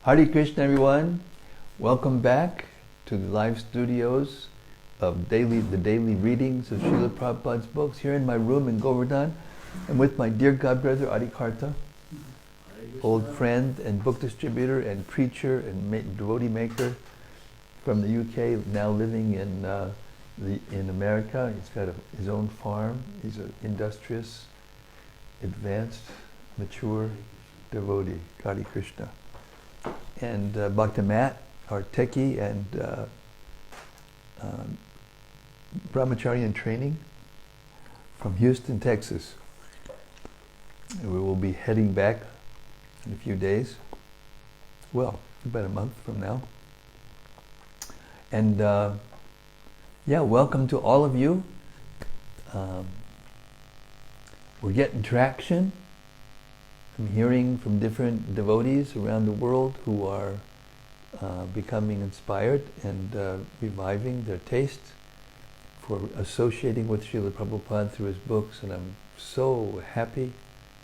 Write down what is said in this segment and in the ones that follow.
Hare Krishna, everyone. Welcome back to the live studios of the daily readings of Srila Prabhupada's books here in my room in Govardhan. I'm with my dear godbrother Adikarta, old friend and book distributor and preacher and devotee maker from the UK, now living in America. He's got his own farm. He's an industrious, advanced, mature devotee, Hare Krishna. And Bhakta Matt, our techie and brahmachari in training from Houston, Texas. And we will be heading back in a few days. Well, about a month from now. And welcome to all of you. We're getting traction. I'm hearing from different devotees around the world who are becoming inspired and reviving their taste for associating with Srila Prabhupada through his books, and I'm so happy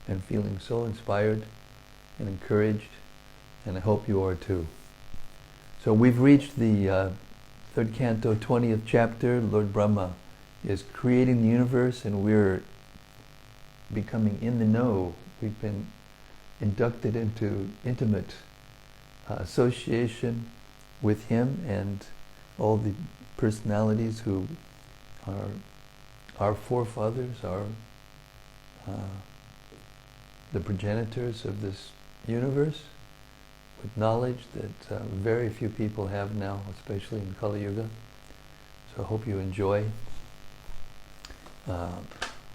and feeling so inspired and encouraged, and I hope you are too. So we've reached the third canto, 20th chapter. Lord Brahma is creating the universe and we're becoming in the know. We've been inducted into intimate association with him and all the personalities who are our forefathers, the progenitors of this universe, with knowledge that very few people have now, especially in Kali Yuga. So I hope you enjoy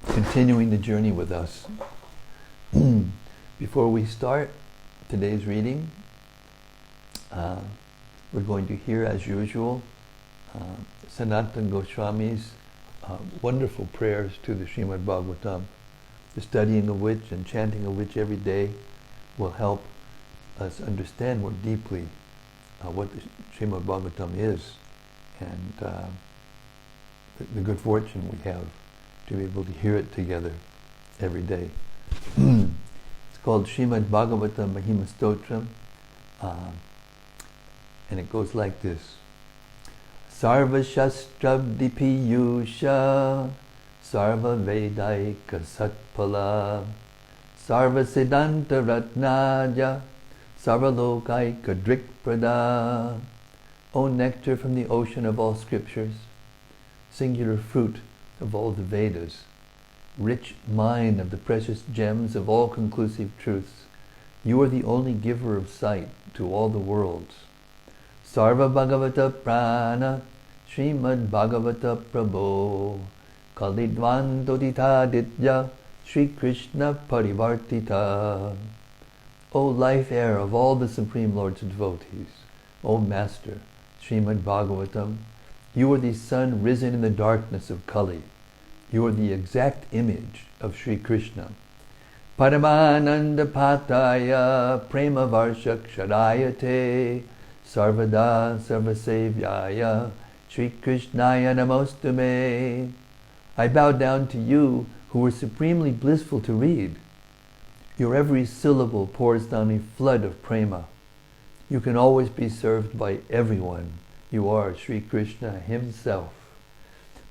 continuing the journey with us. Before we start today's reading, we're going to hear, as usual, Sanatana Goswami's wonderful prayers to the Srimad-Bhagavatam, the studying of which and chanting of which every day will help us understand more deeply what the Srimad-Bhagavatam is and the good fortune we have to be able to hear it together every day. It's called Srimad-Bhagavatam Mahima Stotram, and it goes like this. Sarva Shastrabdi Piyusha Sarva Vedaika Satpala Sarva Siddhanta Ratnaja Sarva Lokaika Drikprada. O nectar from the ocean of all scriptures, singular fruit of all the Vedas, rich mine of the precious gems of all conclusive truths, you are the only giver of sight to all the worlds. Sarva Bhagavata Prana Srimad Bhagavata Prabho Kalidvantodita Ditya Sri Krishna Parivartita. O life air of all the Supreme Lord's devotees, O Master, Srimad Bhagavatam, you are the sun risen in the darkness of Kali. You are the exact image of Sri Krishna. Paramananda Pataya Prema Varshak Shadayate Sarvada Sarvasevyaya Sri Krishnaya Namostume. I bow down to you who are supremely blissful to read. Your every syllable pours down a flood of prema. You can always be served by everyone. You are Sri Krishna himself.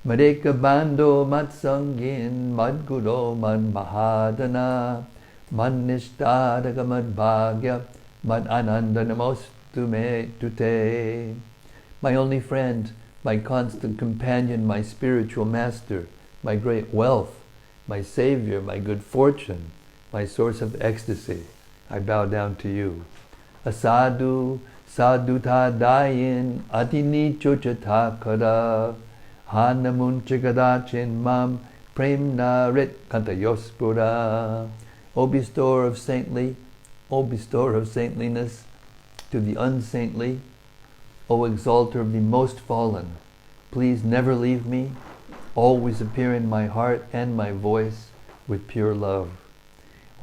Madeka Bando Matsangin Madguro Mad Mahadana Mad Nishtadaka Mad Bhagya Mad Ananda Namostume Tute. My only friend, my constant companion, my spiritual master, my great wealth, my savior, my good fortune, my source of ecstasy, I bow down to you. Asadu Saduta Dayin Adini Chochatakara Hanamun Chigadachin Mam Premna Rit Kantayospura. O bestower of saintliness to the unsaintly, O exalter of the most fallen, please never leave me, always appear in my heart and my voice with pure love.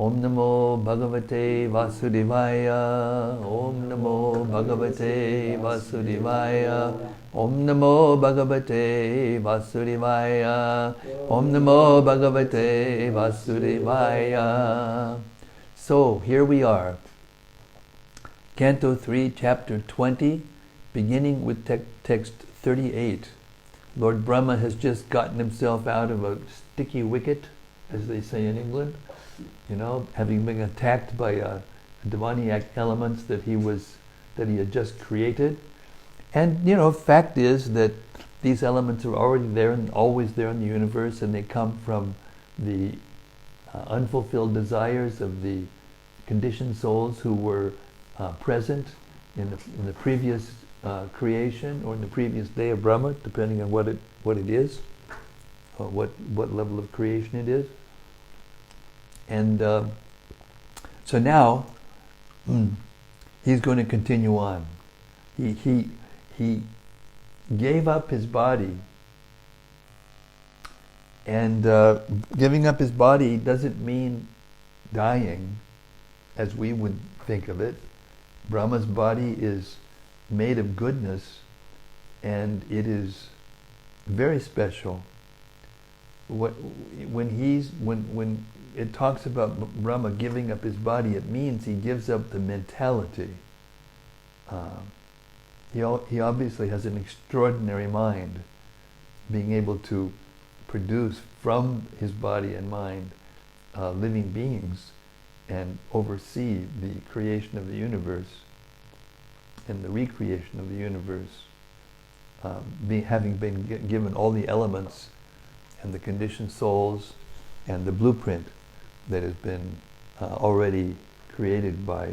Om Namo Bhagavate Vasudevaya. Om Namo Bhagavate Vasudevaya. Om Namo Bhagavate Vasudevaya. Om Namo Bhagavate Vasudevaya. So here we are Canto 3, Chapter 20, beginning with text 38. Lord Brahma has just gotten himself out of a sticky wicket, as they say in England, having been attacked by demoniac elements that he had just created. And, fact is that these elements are already there and always there in the universe, and they come from the unfulfilled desires of the conditioned souls who were present in the previous creation or in the previous day of Brahma, depending on what it is, or what level of creation it is. And so now he's going to continue on. He gave up his body, and giving up his body doesn't mean dying as we would think of it. Brahma's body is made of goodness, and it is very special. When it talks about Brahma giving up his body, it means he gives up the mentality. He obviously has an extraordinary mind, being able to produce from his body and mind living beings and oversee the creation of the universe and the recreation of the universe, having been given all the elements and the conditioned souls and the blueprint that has been already created by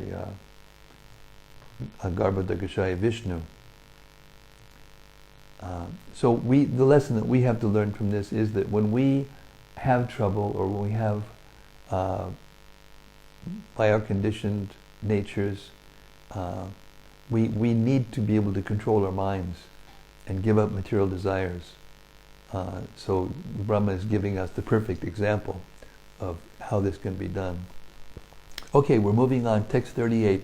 Garbhodakashaya Vishnu. So the lesson that we have to learn from this is that when we have trouble, or when we have, by our conditioned natures, we need to be able to control our minds and give up material desires. So Brahma is giving us the perfect example of how this can be done. Okay, we're moving on. Text 38.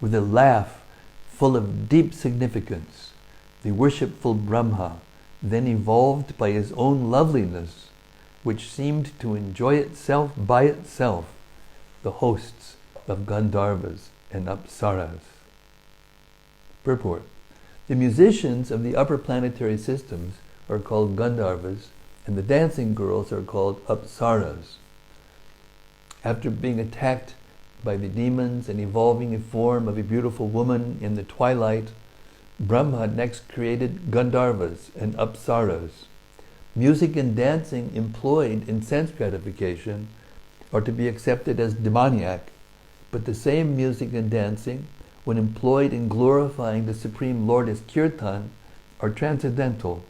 With a laugh full of deep significance, the worshipful Brahma then evolved by his own loveliness, which seemed to enjoy itself by itself, the hosts of Gandharvas and Apsaras. Purport. The musicians of the upper planetary systems are called Gandharvas, and the dancing girls are called Apsaras. After being attacked by the demons and evolving in form of a beautiful woman in the twilight, Brahma next created Gandharvas and Apsaras. Music and dancing employed in sense gratification are to be accepted as demoniac, but the same music and dancing, when employed in glorifying the Supreme Lord as kirtan, are transcendental,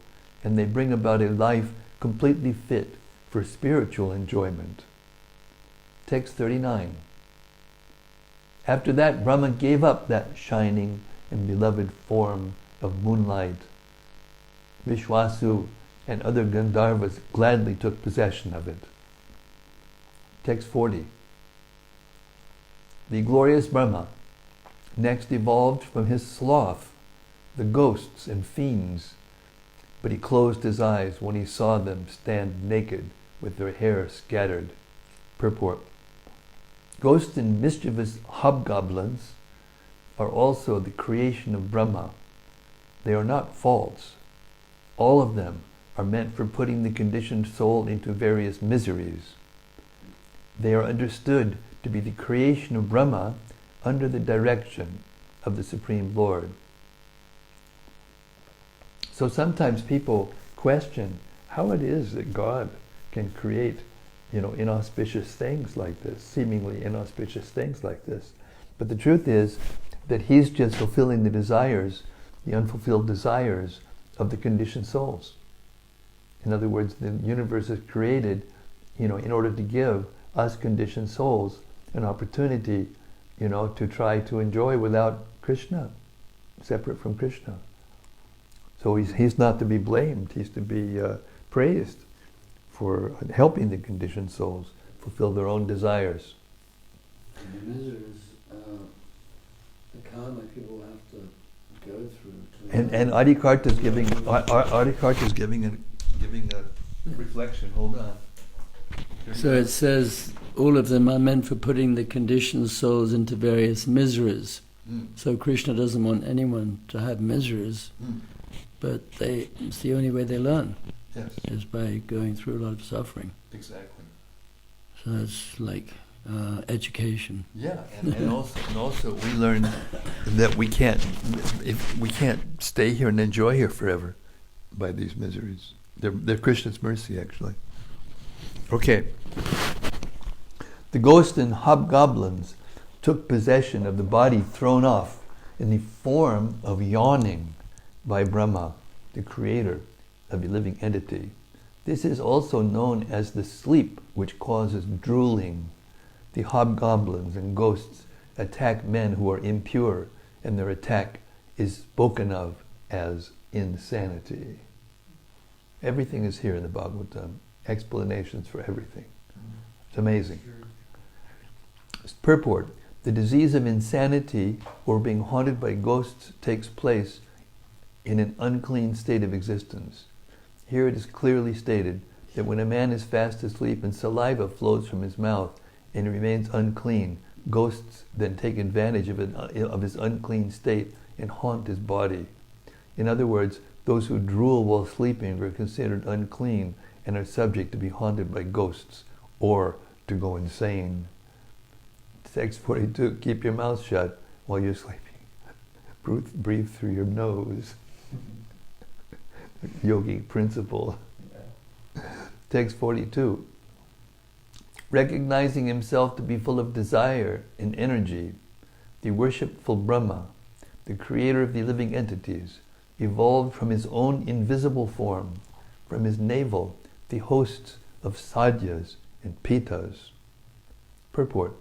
and they bring about a life completely fit for spiritual enjoyment. Text 39. After that, Brahma gave up that shining and beloved form of moonlight. Vishwasu and other Gandharvas gladly took possession of it. Text 40. The glorious Brahma next evolved from his sloth the ghosts and fiends, but he closed his eyes when he saw them stand naked with their hair scattered. Purport. Ghosts and mischievous hobgoblins are also the creation of Brahma. They are not false. All of them are meant for putting the conditioned soul into various miseries. They are understood to be the creation of Brahma under the direction of the Supreme Lord. So sometimes people question how it is that God can create, inauspicious things like this, seemingly inauspicious things like this. But the truth is that he's just fulfilling the desires, the unfulfilled desires of the conditioned souls. In other words, the universe is created, in order to give us conditioned souls an opportunity, to try to enjoy without Krishna, separate from Krishna. So he's not to be blamed, he's to be praised for helping the conditioned souls fulfill their own desires. And the miseries, the karma people have to go through. And Adikarta is giving a reflection. Hold on. So it says all of them are meant for putting the conditioned souls into various miseries. So Krishna doesn't want anyone to have miseries, but it's the only way they learn, is by going through a lot of suffering. Exactly. So it's like education. Yeah, and also we learn that we can't stay here and enjoy here forever by these miseries. They're Krishna's mercy, actually. Okay. The ghosts and hobgoblins took possession of the body thrown off in the form of yawning by Brahma, the creator of a living entity. This is also known as the sleep which causes drooling. The hobgoblins and ghosts attack men who are impure, and their attack is spoken of as insanity. Everything is here in the Bhagavatam. Explanations for everything. It's amazing. Purport. The disease of insanity or being haunted by ghosts takes place in an unclean state of existence. Here it is clearly stated that when a man is fast asleep and saliva flows from his mouth and he remains unclean, ghosts then take advantage of his unclean state and haunt his body. In other words, those who drool while sleeping are considered unclean and are subject to be haunted by ghosts or to go insane. Text 42, keep your mouth shut while you're sleeping. Breathe through your nose. Yogi principle. Text 42. Recognizing himself to be full of desire and energy, the worshipful Brahma, the creator of the living entities, evolved from his own invisible form, from his navel, the hosts of sadhyas and pitas. Purport.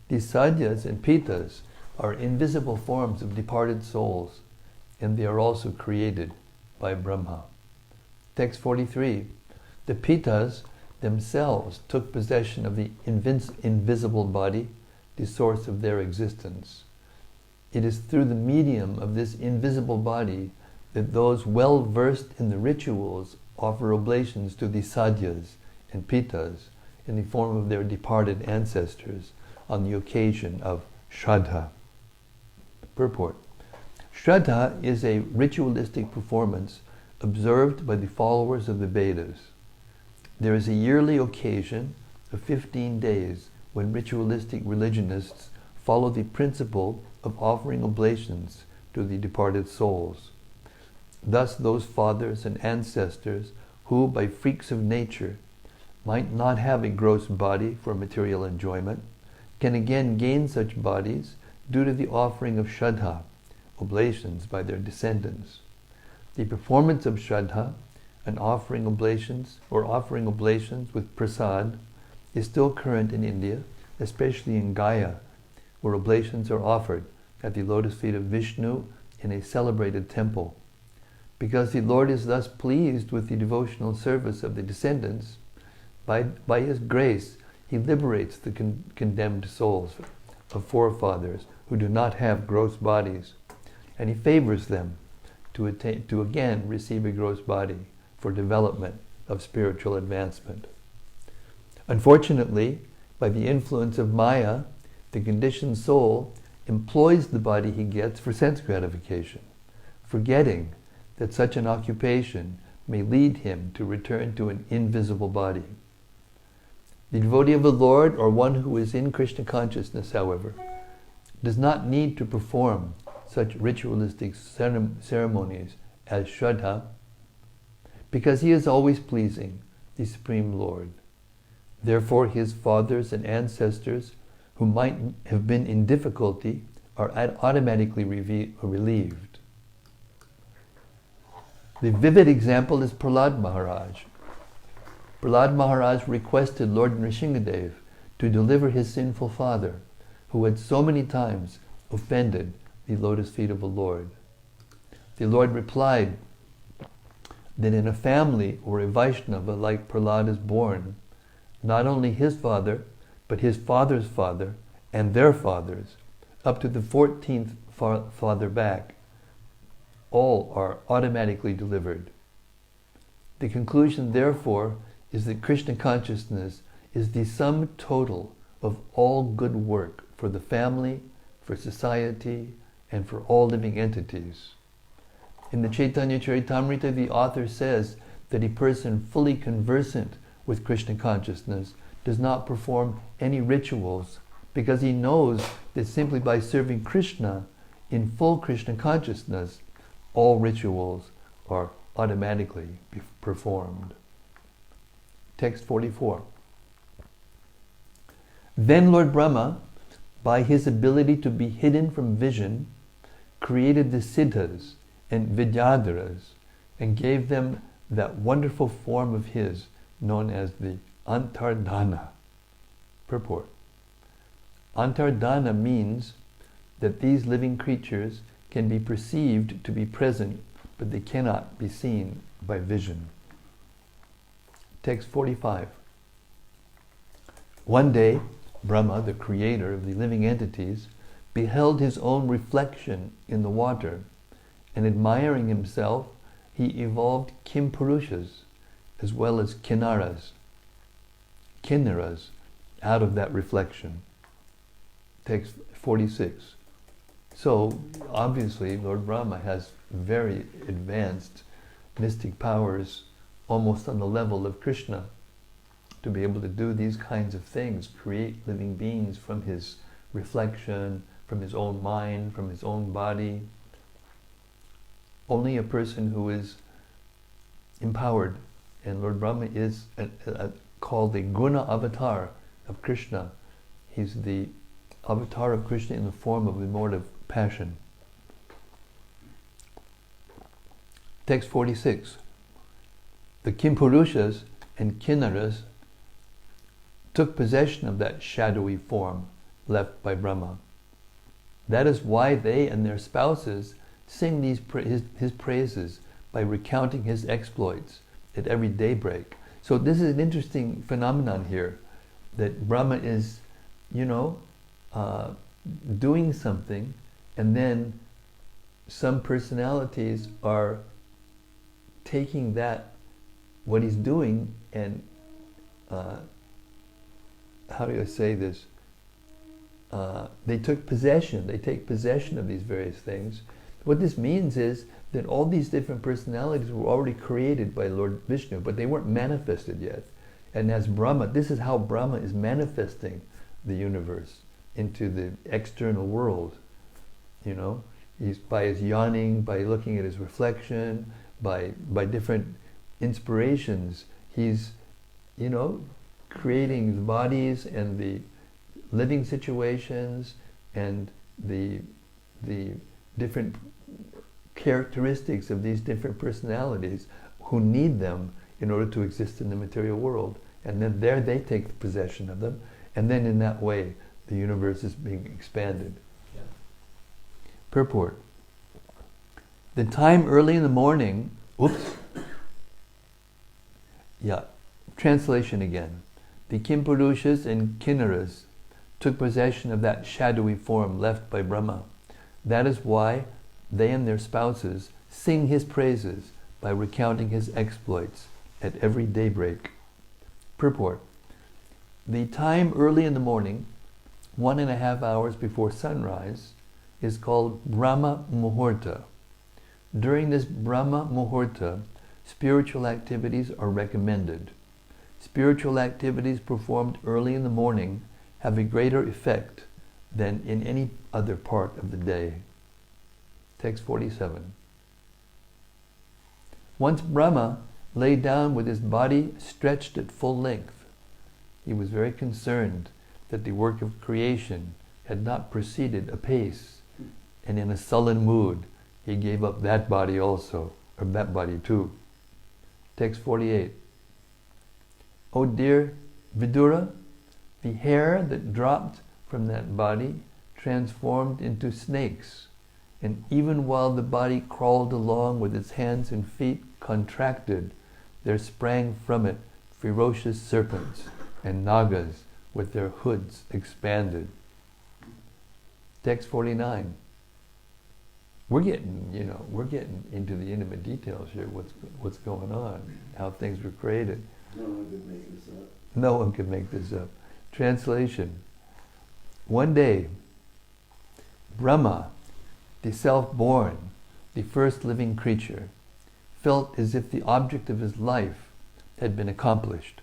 These sadhyas and pitas are invisible forms of departed souls, and they are also created by Brahma. Text 43. The pitas themselves took possession of the invisible body, the source of their existence. It is through the medium of this invisible body that those well versed in the rituals offer oblations to the sadhyas and pitas in the form of their departed ancestors on the occasion of Shraddha. Purport. Shraddha is a ritualistic performance observed by the followers of the Vedas. There is a yearly occasion of 15 days when ritualistic religionists follow the principle of offering oblations to the departed souls. Thus those fathers and ancestors who, by freaks of nature, might not have a gross body for material enjoyment, can again gain such bodies due to the offering of Shraddha, oblations by their descendants. The performance of Shraddha, and offering oblations with prasad, is still current in India, especially in Gaya, where oblations are offered at the lotus feet of Vishnu in a celebrated temple. Because the Lord is thus pleased with the devotional service of the descendants, by His grace, He liberates the condemned souls of forefathers who do not have gross bodies, and He favors them to again receive a gross body for development of spiritual advancement. Unfortunately, by the influence of Maya, the conditioned soul employs the body he gets for sense gratification, forgetting that such an occupation may lead him to return to an invisible body. The devotee of the Lord, or one who is in Krishna consciousness, however, does not need to perform such ritualistic ceremonies as Shraddha, because he is always pleasing the Supreme Lord. Therefore his fathers and ancestors who might have been in difficulty are automatically relieved. The vivid example is Prahlad Maharaj. Prahlad Maharaj requested Lord Nrsingadev to deliver his sinful father, who had so many times offended the lotus feet of the Lord. The Lord replied that in a family where a Vaishnava like Prahlad is born, not only his father, but his father's father and their fathers, up to the 14th father back, all are automatically delivered. The conclusion, therefore, is that Krishna consciousness is the sum total of all good work for the family, for society, and for all living entities. In the Chaitanya Charitamrita, the author says that a person fully conversant with Krishna consciousness does not perform any rituals because he knows that simply by serving Krishna in full Krishna consciousness, all rituals are automatically performed. Text 44. Then Lord Brahma, by his ability to be hidden from vision, created the Siddhas and Vidyadharas and gave them that wonderful form of his known as the Antardhana. Purport. Antardhana means that these living creatures can be perceived to be present, but they cannot be seen by vision. Text 45. One day, Brahma, the creator of the living entities, beheld his own reflection in the water, and admiring himself, he evolved Kimpurushas as well as Kinnaras out of that reflection. Text 46. So, obviously, Lord Brahma has very advanced mystic powers, almost on the level of Krishna, to be able to do these kinds of things, create living beings from his reflection, from his own mind, from his own body. Only a person who is empowered, and Lord Brahma is called the Guna Avatar of Krishna. He's the avatar of Krishna in the form of the mode of passion. Text 46. The Kimpurushas and Kinnaras took possession of that shadowy form left by Brahma. That is why they and their spouses sing his praises by recounting his exploits at every daybreak. So this is an interesting phenomenon here, that Brahma is, doing something, and then some personalities are taking what he's doing, and how do I say this? They take possession of these various things. What this means is that all these different personalities were already created by Lord Vishnu, but they weren't manifested yet. And as Brahma, this is how Brahma is manifesting the universe into the external world. He's by his yawning, by looking at his reflection, by different inspirations, he's, creating the bodies and the living situations and the different characteristics of these different personalities who need them in order to exist in the material world. And then there they take possession of them, and then in that way the universe is being expanded. Yeah. Purport. The time early in the morning, translation again. The Kimpurushas and Kinnaras took possession of that shadowy form left by Brahma. That is why they and their spouses sing his praises by recounting his exploits at every daybreak. Purport. The time early in the morning, 1.5 hours before sunrise, is called Brahma Muhurta. During this Brahma Muhurta, spiritual activities are recommended. Spiritual activities performed early in the morning have a greater effect than in any other part of the day. Text 47. Once Brahma lay down with his body stretched at full length. He was very concerned that the work of creation had not proceeded apace, and in a sullen mood he gave up that body also, or that body too. Text 48. O dear Vidura, the hair that dropped from that body transformed into snakes, and even while the body crawled along with its hands and feet contracted, there sprang from it ferocious serpents and nagas with their hoods expanded. Text 49. We're getting into the intimate details here. What's going on? How things were created. No one could make this up. No one could make this up. Translation. One day, Brahma, the self-born, the first living creature, felt as if the object of his life had been accomplished.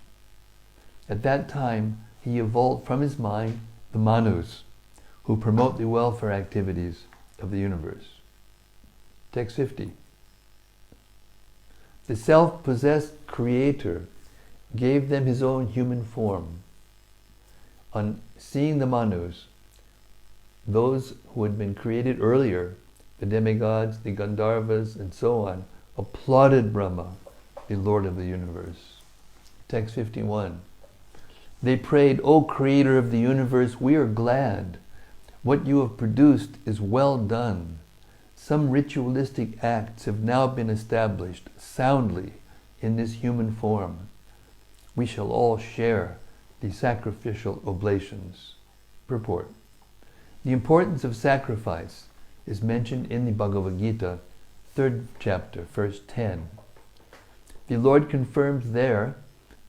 At that time, he evolved from his mind the Manus, who promote the welfare activities of the universe. Text 50. The self-possessed creator gave them his own human form. On seeing the Manus, those who had been created earlier, the demigods, the Gandharvas, and so on, applauded Brahma, the Lord of the universe. Text 51. They prayed, "O Creator of the universe, we are glad. What you have produced is well done. Some ritualistic acts have now been established soundly in this human form. We shall all share the sacrificial oblations." Purport. The importance of sacrifice is mentioned in the Bhagavad Gita, 3rd chapter, verse 10. The Lord confirms there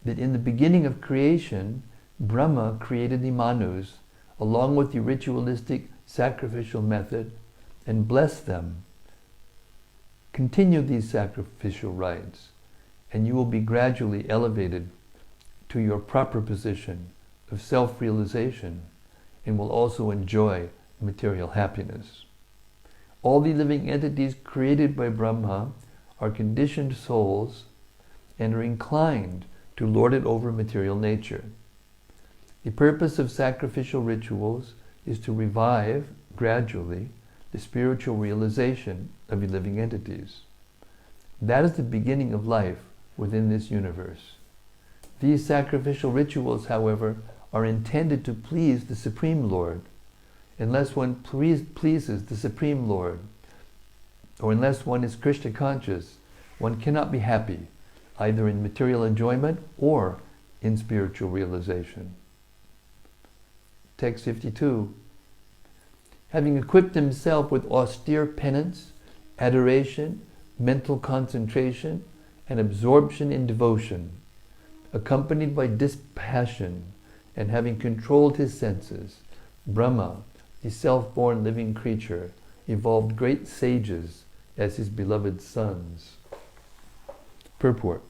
that in the beginning of creation, Brahma created the Manus along with the ritualistic sacrificial method and blessed them. Continue these sacrificial rites, and you will be gradually elevated to your proper position of self-realization and will also enjoy material happiness. All the living entities created by Brahma are conditioned souls and are inclined to lord it over material nature. The purpose of sacrificial rituals is to revive, gradually, the spiritual realization of the living entities. That is the beginning of life within this universe. These sacrificial rituals, however, are intended to please the Supreme Lord. Unless one pleases the Supreme Lord, or unless one is Krishna conscious, one cannot be happy, either in material enjoyment or in spiritual realization. Text 52. Having equipped himself with austere penance, adoration, mental concentration, and absorption in devotion, accompanied by dispassion, and having controlled his senses, Brahma, the self-born living creature, evolved great sages as his beloved sons. Purport.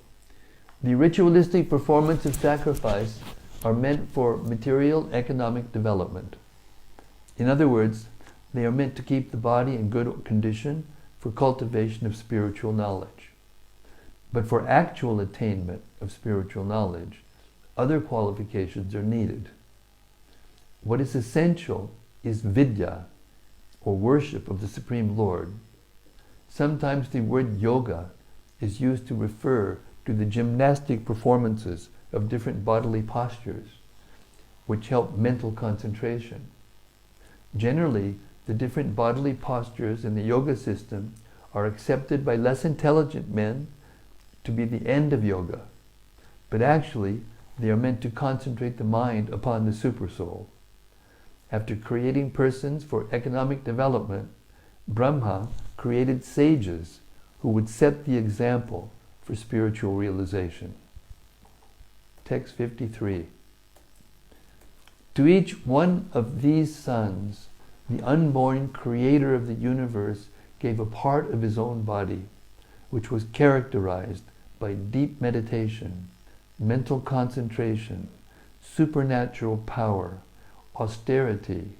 The ritualistic performance of sacrifice are meant for material economic development. In other words, they are meant to keep the body in good condition for cultivation of spiritual knowledge. But for actual attainment of spiritual knowledge, other qualifications are needed. What is essential is vidya, or worship of the Supreme Lord. Sometimes the word yoga is used to refer to the gymnastic performances of different bodily postures, which help mental concentration. Generally, the different bodily postures in the yoga system are accepted by less intelligent men to be the end of yoga, but actually they are meant to concentrate the mind upon the supersoul. After creating persons for economic development, Brahma created sages who would set the example for spiritual realization. Text 53. To each one of these sons, the unborn creator of the universe gave a part of his own body, which was characterized by deep meditation, mental concentration, supernatural power, austerity,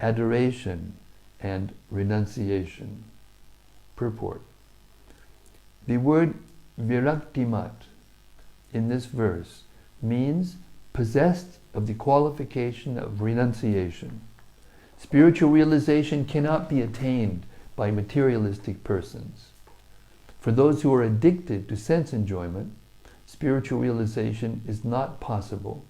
adoration, and renunciation. Purport. The word viraktimat in this verse means possessed of the qualification of renunciation. Spiritual realization cannot be attained by materialistic persons. For those who are addicted to sense enjoyment, spiritual realization is not possible.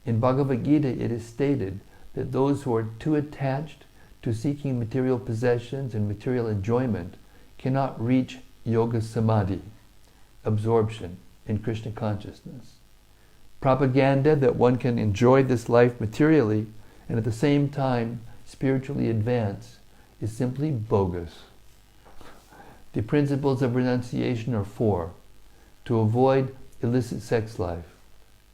In Bhagavad Gita, it is stated that those who are too attached to seeking material possessions and material enjoyment cannot reach yoga samadhi, absorption in Krishna consciousness. Propaganda that one can enjoy this life materially and at the same time spiritually advance is simply bogus. The principles of renunciation are 4. To avoid illicit sex life.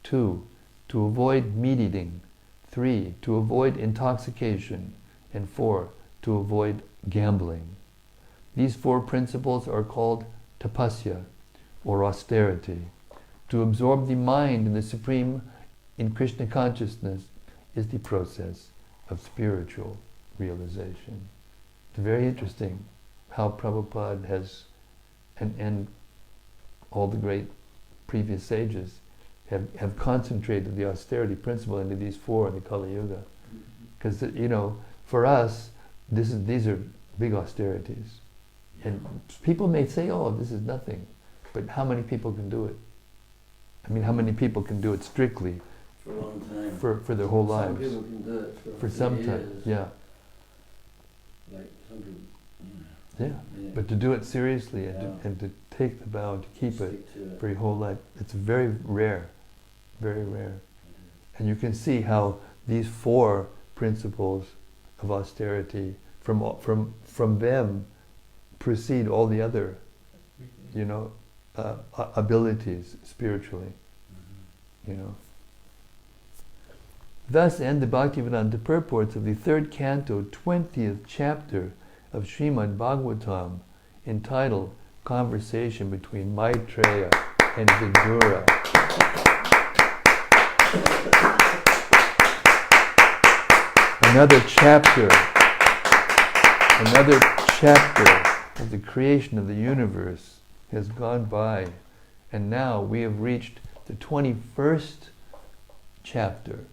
2. To avoid meat eating. 3. To avoid intoxication. And 4. to avoid gambling. These 4 principles are called tapasya, or austerity. To absorb the mind in the Supreme, in Krishna consciousness, is the process of spiritual realization. It's very interesting how Prabhupada has, and all the great previous sages have concentrated the austerity principle into these 4 in the Kali Yuga. Because, for us, these are big austerities. And people may say, oh, this is nothing. But how many people can do it? I mean, how many people can do it strictly for a long time? For their whole lives? Some people can do it for some years. time, yeah. Like some people, yeah. But to do it seriously and to take the vow and to keep it for your whole life, it's very rare, very rare. And you can see how these 4 principles of austerity, from them proceed all the other, abilities spiritually, Thus end the Bhaktivedanta purports of the 3rd canto, 20th chapter of Srimad-Bhagavatam, entitled Conversation between Maitreya and Vidura. Another chapter of the creation of the universe has gone by, and now we have reached the 21st chapter,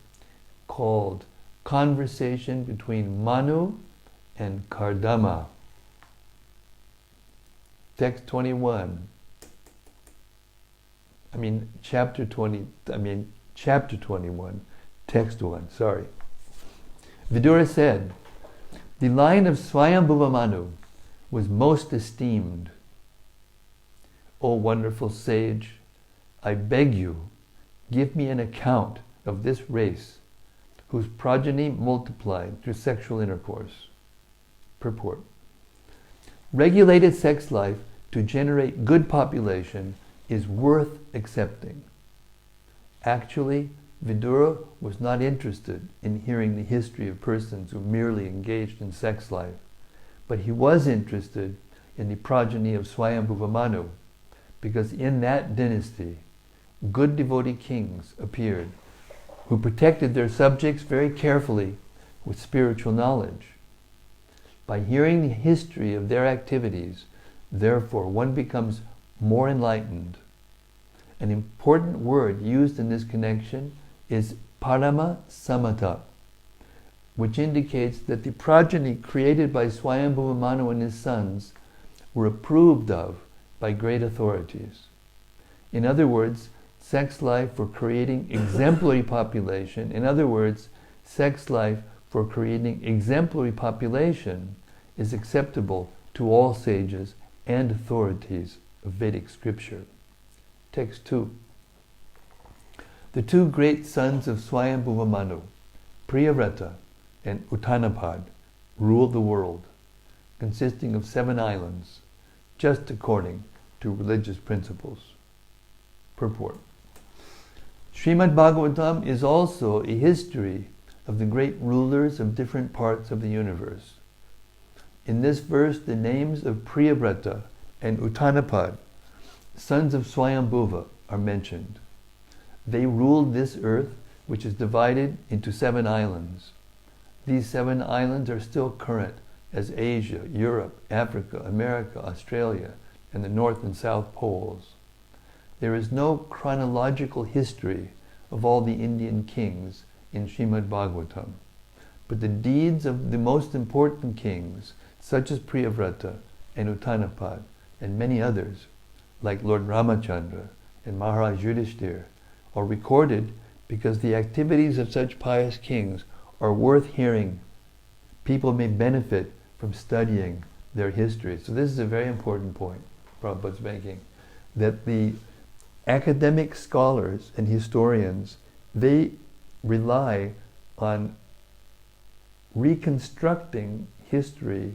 called Conversation between Manu and Kardama. Text 21. Chapter 21, text 1, sorry. Vidura said, the line of Swayambhuva Manu was most esteemed. O wonderful sage, I beg you, give me an account of this race whose progeny multiplied through sexual intercourse. Purport. Regulated sex life to generate good population is worth accepting. Actually, Vidura was not interested in hearing the history of persons who merely engaged in sex life, but he was interested in the progeny of Swayambhuva Manu, because in that dynasty, good devotee kings appeared who protected their subjects very carefully with spiritual knowledge. By hearing the history of their activities, therefore, one becomes more enlightened. An important word used in this connection is parama samata, which indicates that the progeny created by Swayambhuva Manu and his sons were approved of by great authorities. In other words, sex life for creating exemplary population. In other words, sex life for creating exemplary population is acceptable to all sages and authorities of Vedic scripture. Text 2. The 2 great sons of Swayambhuva Manu, Priyavrata and Uttanapad, ruled the world, consisting of 7 islands, just according to religious principles. Purport. Srimad-Bhagavatam is also a history of the great rulers of different parts of the universe. In this verse, the names of Priyavrata and Uttanapad, sons of Swayambhuva, are mentioned. They ruled this earth, which is divided into 7 islands. These 7 islands are still current as Asia, Europe, Africa, America, Australia, and the North and South Poles. There is no chronological history of all the Indian kings in Srimad-Bhagavatam, but the deeds of the most important kings, such as Priyavrata and Uttanapad, and many others, like Lord Ramachandra and Maharaj Yudhishthira, are recorded because the activities of such pious kings are worth hearing. People may benefit from studying their history. So this is a very important point Prabhupada's making, that the academic scholars and historians, they rely on reconstructing history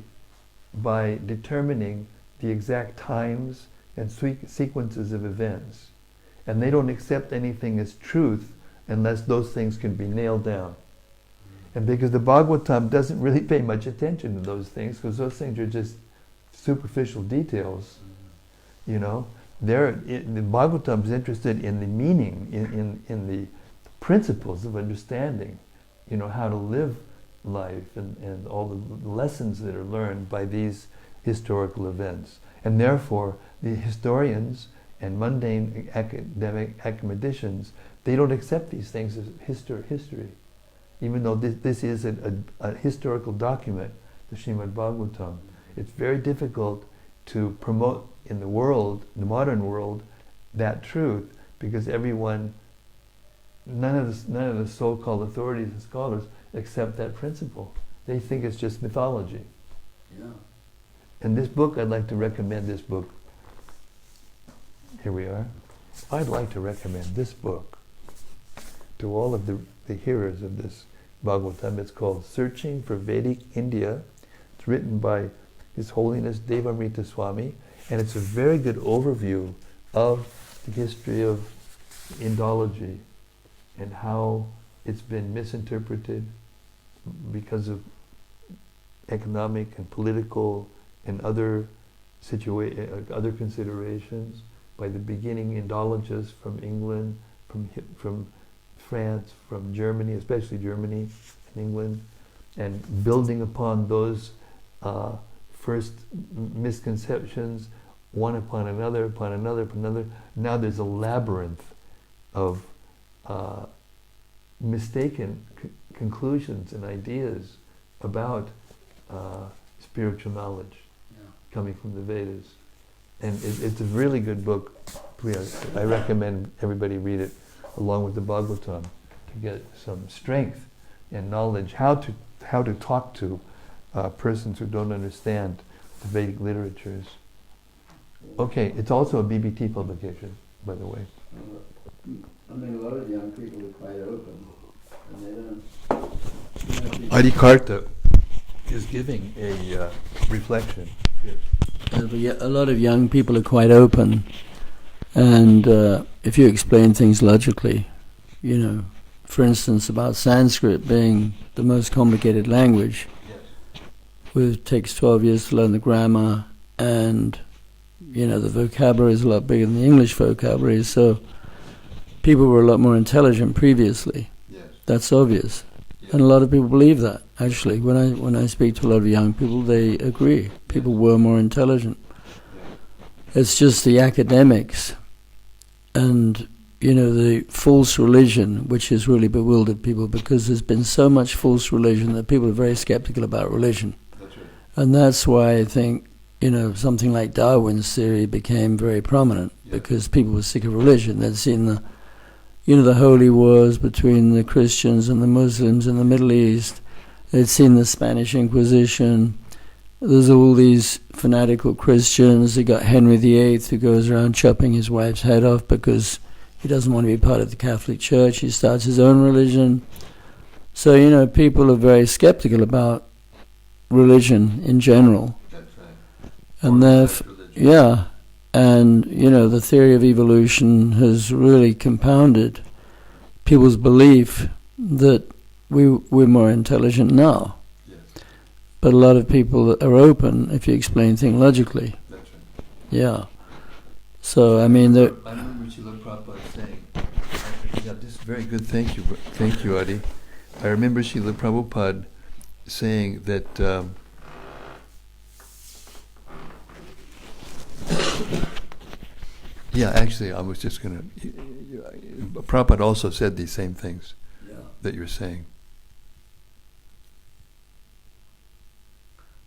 by determining the exact times and sequences of events. And they don't accept anything as truth unless those things can be nailed down. And because the Bhagavatam doesn't really pay much attention to those things, because those things are just superficial details, you know. The Bhagavatam is interested in the meaning, in the principles of understanding, you know, how to live life and all the lessons that are learned by these historical events. And therefore, the historians and mundane academicians, they don't accept these things as history. Even though this is a historical document, the Srimad-Bhagavatam, it's very difficult to promote in the world, the modern world, that truth, because none of the so-called authorities and scholars accept that principle. They think it's just mythology. Yeah. And this book, I'd like to recommend this book. Here we are. I'd like to recommend this book to all of the hearers of this Bhagavatam. It's called Searching for Vedic India. It's written by His Holiness Devamrita Swami, and it's a very good overview of the history of Indology and how it's been misinterpreted because of economic and political and other considerations by the beginning Indologists from England, from France, from Germany, especially Germany and England, and building upon those first misconceptions, one upon another, upon another, upon another. Now there's a labyrinth of mistaken conclusions and ideas about spiritual knowledge coming from the Vedas. And it's a really good book. I recommend everybody read it along with the Bhagavatam to get some strength and knowledge how to talk to persons who don't understand the Vedic literatures. Okay, it's also a BBT publication, by the way. I mean, a lot of young people are quite open, and they don't. Adikarta is giving a reflection. Yes. A lot of young people are quite open, and if you explain things logically, you know, for instance, about Sanskrit being the most complicated language, it takes 12 years to learn the grammar, and you know, the vocabulary is a lot bigger than the English vocabulary, so people were a lot more intelligent previously. Yes. That's obvious. Yes. And a lot of people believe that, actually. When I speak to a lot of young people, they agree. People were more intelligent. It's just the academics and, you know, the false religion, which has really bewildered people, because there's been so much false religion that people are very skeptical about religion. That's right. And that's why I think, you know, something like Darwin's theory became very prominent, because people were sick of religion. They'd seen the holy wars between the Christians and the Muslims in the Middle East. They'd seen the Spanish Inquisition. There's all these fanatical Christians. You got Henry VIII, who goes around chopping his wife's head off because he doesn't want to be part of the Catholic Church. He starts his own religion. So, you know, people are very skeptical about religion in general. And and you know, the theory of evolution has really compounded people's belief that we're more intelligent now. Yes. But a lot of people are open if you explain things logically. That's right. Yeah. So I mean, I remember Srila Prabhupada saying, "Yeah, this is very good. Thank you, Adi." I remember Srila Prabhupada saying that. Yeah, actually, I was just going to... Prabhupada also said these same things that you're saying.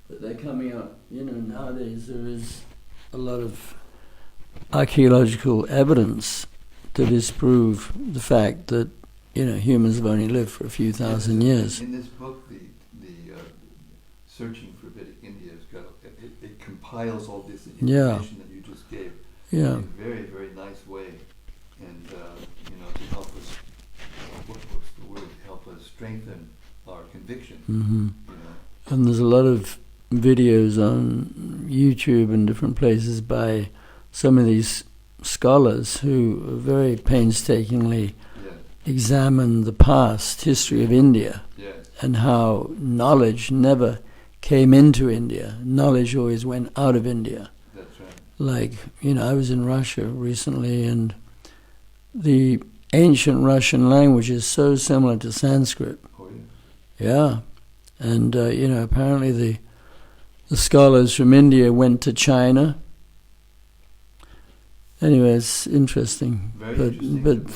But they're coming up, you know, nowadays there is a lot of archaeological evidence to disprove the fact that, you know, humans have only lived for a few thousand years. In this book, the Searching for Vedic India, it compiles all this information that you just gave. In a very, very nice way, and you know, to help us, what's the word? Help us strengthen our conviction. Mm-hmm. You know? And there's a lot of videos on YouTube and different places by some of these scholars who very painstakingly examine the past history of India and how knowledge never came into India. Knowledge always went out of India. That's right. Like, I was in Russia recently, and the ancient Russian language is so similar to Sanskrit. Oh, Yeah. And, apparently the scholars from India went to China. Anyway, it's interesting. Very but, interesting. But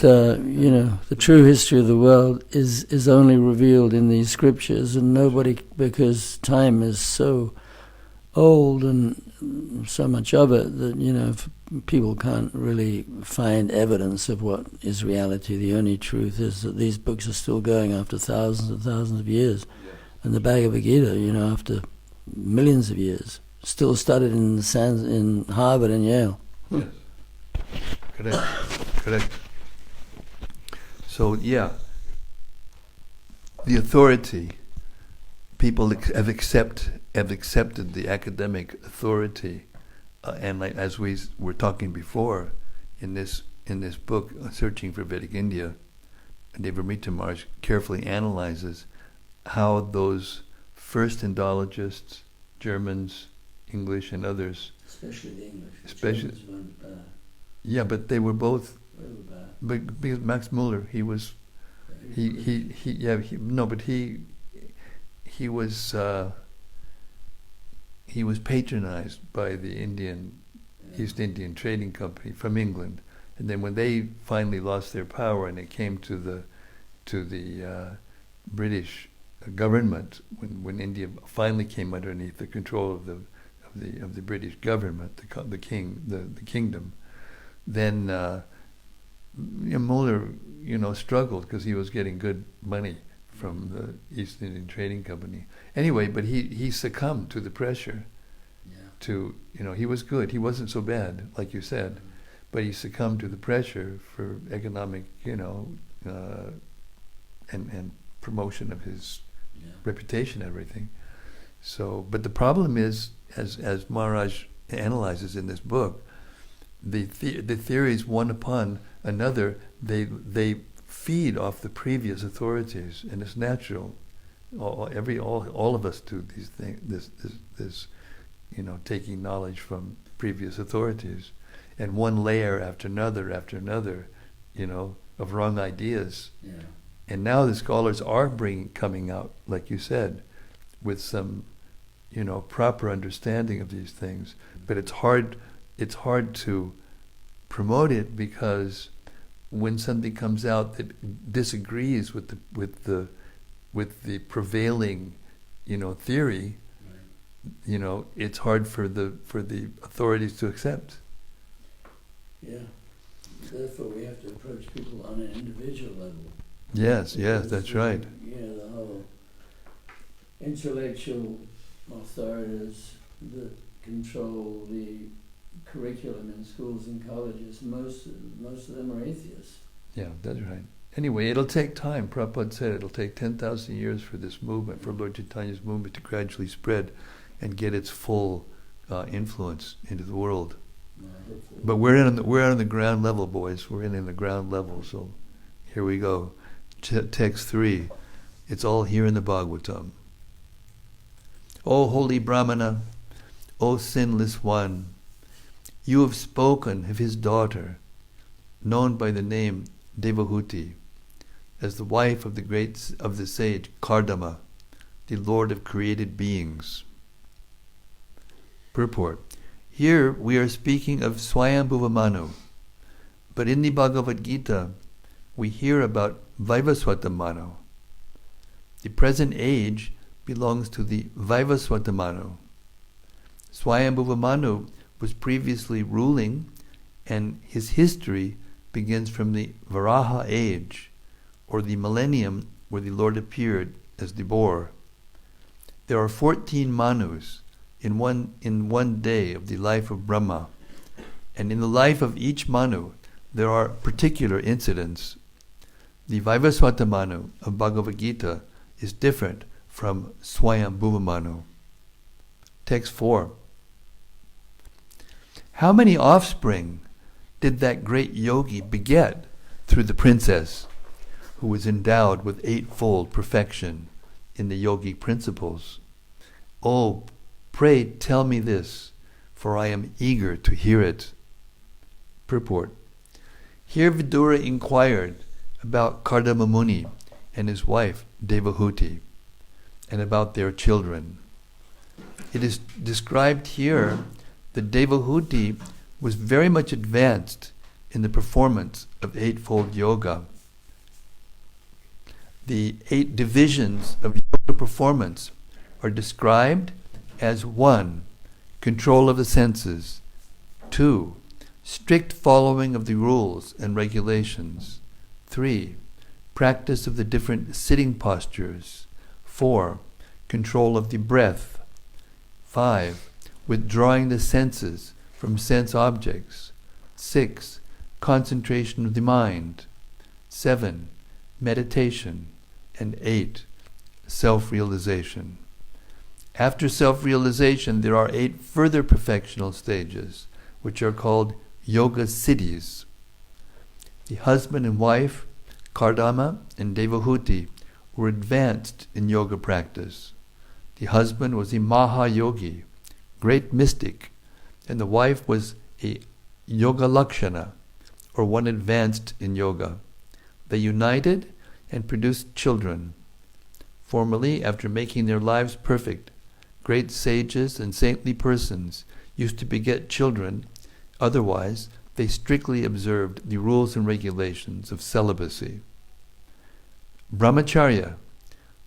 the true history of the world is only revealed in these scriptures, and nobody, because time is so old and so much of it that, people can't really find evidence of what is reality. The only truth is that these books are still going after thousands and thousands of years. Yes. And the Bhagavad Gita, after millions of years, still studied in Harvard and Yale. Yes. Correct. So, yeah, the authority, people have accepted the academic authority, and like as we were talking before, in this book, Searching for Vedic India, Devamrita Maharaj carefully analyzes how those first Indologists, Germans, English, and others, Especially the English. Especially- The Germans weren't bad. yeah, but they were both. They were bad. But because Max Muller, he was patronized by the East Indian Trading Company from England, and then when they finally lost their power and it came to the British government, when India finally came underneath the control of the British government, the kingdom, then Muller, struggled because he was getting good money from the East Indian Trading Company. Anyway, but he succumbed to the pressure. Yeah. He was good. He wasn't so bad, like you said, but he succumbed to the pressure for economic, and promotion of his reputation and everything. So, but the problem is, as Maharaj analyzes in this book, the theories one upon another, they feed off the previous authorities, and it's natural. All of us do these things. This taking knowledge from previous authorities, and one layer after another, of wrong ideas. Yeah. And now the scholars are coming out, like you said, with some, proper understanding of these things. But it's hard to promote it, because when something comes out that disagrees with the prevailing, theory, Right. It's hard for the authorities to accept. Yeah. Therefore, we have to approach people on an individual level. Yes, Because that's right. The whole intellectual authorities that control the curriculum in schools and colleges, most of them are atheists. Yeah, that's right. Anyway, it'll take time. Prabhupada said it'll take 10,000 years for this movement, for Lord Chaitanya's movement to gradually spread and get its full influence into the world. Hopefully. But we're on the ground level, boys. We're in the ground level. So here we go. Text 3. It's all here in the Bhagavatam. O holy Brahmana, O sinless one, you have spoken of his daughter, known by the name Devahuti, as the wife of the sage Kardama, the Lord of created beings. Purport. Here we are speaking of Swayambhuva Manu, but in the Bhagavad Gita we hear about Vaivasvata Manu. The present age belongs to the Vaivasvata Manu. Swayambhuva Manu was previously ruling, and his history begins from the Varaha age, or the millennium where the Lord appeared as the boar. There are 14 Manus in one day of the life of Brahma, and in the life of each Manu there are particular incidents. The Vaivasvata Manu of Bhagavad Gita is different from Swayambhuva Manu. Text 4. How many offspring did that great yogi beget through the princess, who was endowed with eightfold perfection in the yogic principles. Oh, pray tell me this, for I am eager to hear it. Purport. Here Vidura inquired about Kardama Muni and his wife Devahuti, and about their children. It is described here that Devahuti was very much advanced in the performance of eightfold yoga. The 8 divisions of yoga performance are described as 1. Control of the senses, 2. Strict following of the rules and regulations, 3. Practice of the different sitting postures, 4. Control of the breath, 5. Withdrawing the senses from sense objects, 6. Concentration of the mind, 7. Meditation, and 8. Self-realization. After self-realization, there are 8 further perfectional stages, which are called yoga siddhis. The husband and wife, Kardama and Devahuti, were advanced in yoga practice. The husband was a Mahayogi, great mystic, and the wife was a Yoga Lakshana, or one advanced in yoga. They united and produced children. Formerly, after making their lives perfect, great sages and saintly persons used to beget children. Otherwise, they strictly observed the rules and regulations of celibacy. Brahmacharya,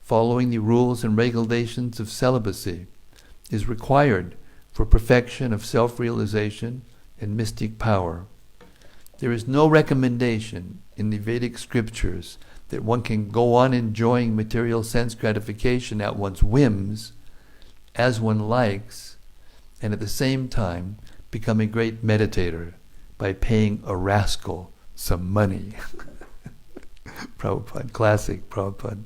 following the rules and regulations of celibacy, is required for perfection of self-realization and mystic power. There is no recommendation in the Vedic scriptures that one can go on enjoying material sense gratification at one's whims, as one likes, and at the same time become a great meditator by paying a rascal some money. Prabhupada, classic Prabhupada.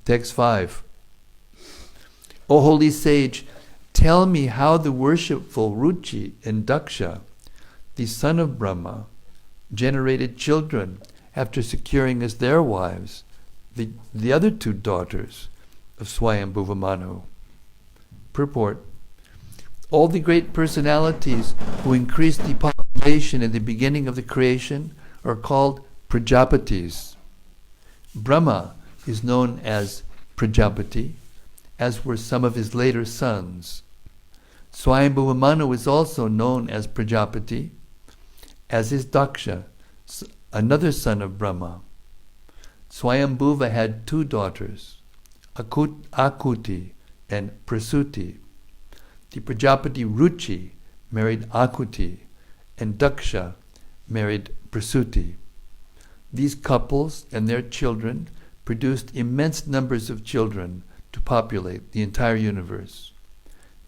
Text 5. O holy sage, tell me how the worshipful Ruchi and Daksha, the son of Brahma, generated children after securing as their wives the other 2 daughters of Swayambhuva Manu. Purport. All the great personalities who increased the population in the beginning of the creation are called Prajapatis. Brahma is known as Prajapati, as were some of his later sons. Swayambhuva Manu is also known as Prajapati, as is Daksha, another son of Brahma. Swayambhuva had 2 daughters, Akuti and Prasuti. The Prajapati Ruchi married Akuti, and Daksha married Prasuti. These couples and their children produced immense numbers of children to populate the entire universe.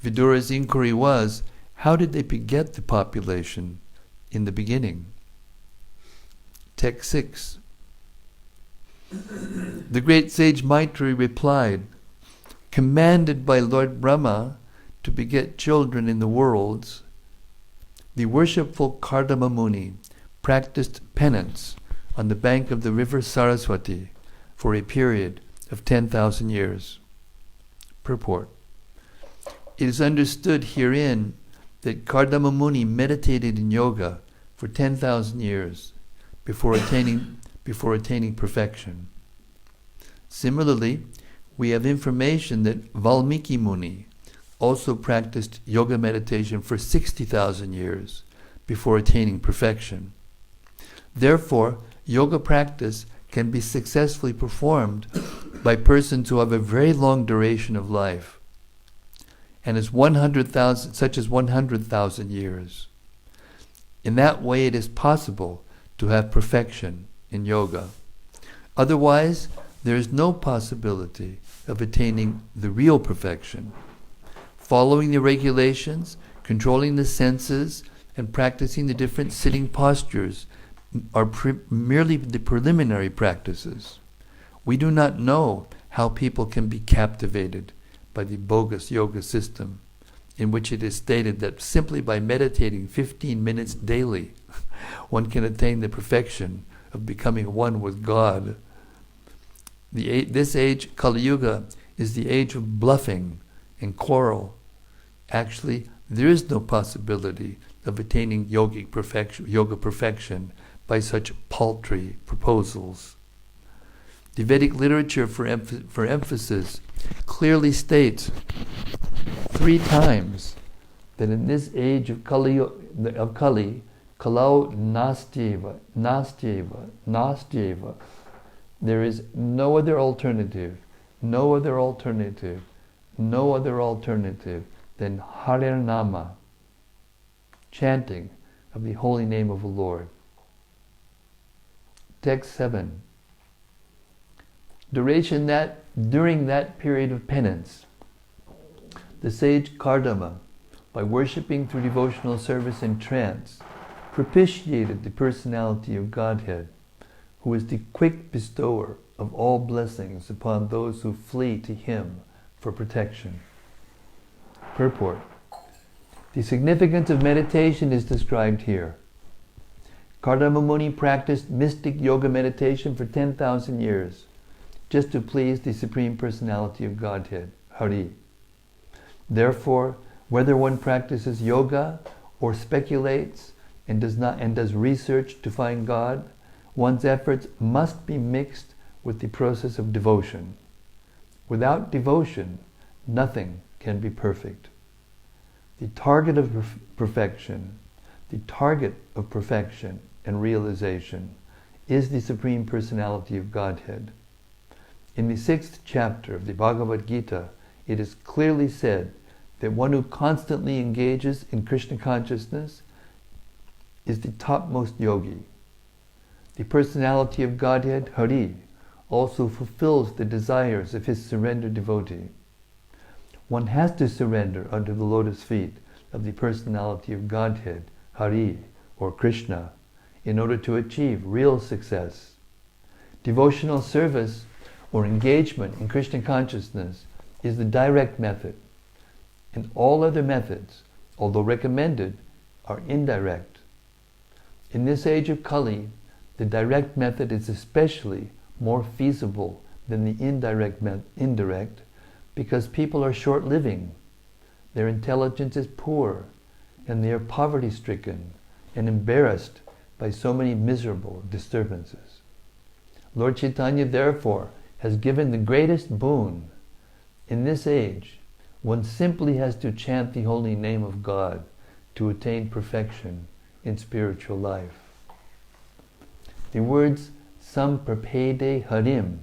Vidura's inquiry was, how did they beget the population in the beginning? Text 6. The great sage Maitreya replied, commanded by Lord Brahma to beget children in the worlds, the worshipful Kardama Muni practiced penance on the bank of the river Saraswati for a period of 10,000 years. Purport. It is understood herein that Kardama Muni meditated in yoga for 10,000 years before attaining perfection. Similarly, we have information that Valmiki Muni also practiced yoga meditation for 60,000 years before attaining perfection. Therefore, yoga practice can be successfully performed by persons who have a very long duration of life, and such as 100,000 years. In that way, it is possible to have perfection in yoga. Otherwise, there is no possibility of attaining the real perfection. Following the regulations, controlling the senses, and practicing the different sitting postures are merely the preliminary practices. We do not know how people can be captivated by the bogus yoga system, in which it is stated that simply by meditating 15 minutes daily, one can attain the perfection of becoming one with God. This age, Kali Yuga, is the age of bluffing and quarrel. Actually, there is no possibility of attaining yoga perfection by such paltry proposals. The Vedic literature for emphasis clearly states 3 times that in this age of Kali, Kalau Nastyeva, there is no other alternative than Harer Nama, chanting of the holy name of the Lord. Text 7. During that period of penance, the sage Kardama, by worshipping through devotional service and trance, propitiated the personality of Godhead, who is the quick bestower of all blessings upon those who flee to him for protection. Purport. The significance of meditation is described here. Kardama Muni practiced mystic yoga meditation for 10,000 years, just to please the Supreme Personality of Godhead, Hari. Therefore, whether one practices yoga or speculates and does research to find God, one's efforts must be mixed with the process of devotion. Without devotion, nothing can be perfect. The target of perfection and realization is the Supreme Personality of Godhead. In the 6th chapter of the Bhagavad Gita, it is clearly said that one who constantly engages in Krishna consciousness is the topmost yogi. The personality of Godhead, Hari, also fulfills the desires of his surrendered devotee. One has to surrender under the lotus feet of the personality of Godhead, Hari, or Krishna, in order to achieve real success. Devotional service or engagement in Krishna consciousness is the direct method, and all other methods, although recommended, are indirect. In this age of Kali, the direct method is especially more feasible than the indirect because people are short-living, their intelligence is poor, and they are poverty-stricken and embarrassed by so many miserable disturbances. Lord Chaitanya, therefore, has given the greatest boon. In this age, one simply has to chant the holy name of God to attain perfection in spiritual life. The words Samprapede Harim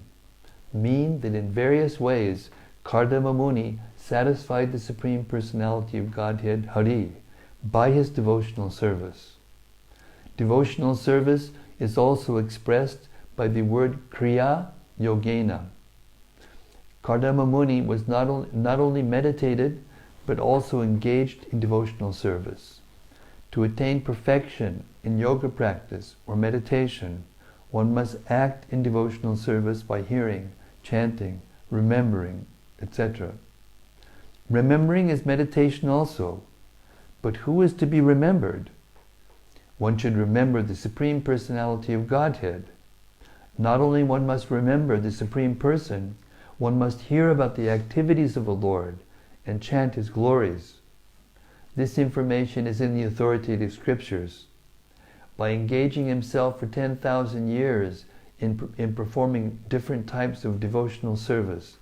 mean that in various ways Kardama Muni satisfied the Supreme Personality of Godhead, Hari, by his devotional service. Devotional service is also expressed by the word Kriya Yogena. Kardama Muni was not only meditated, but also engaged in devotional service. To attain perfection in yoga practice or meditation, one must act in devotional service by hearing, chanting, remembering, etc. Remembering is meditation also, but who is to be remembered? One should remember the Supreme Personality of Godhead. Not only one must remember the Supreme Person, one must hear about the activities of the Lord and chant His glories. This information is in the authoritative scriptures. By engaging himself for 10,000 years in performing different types of devotional service,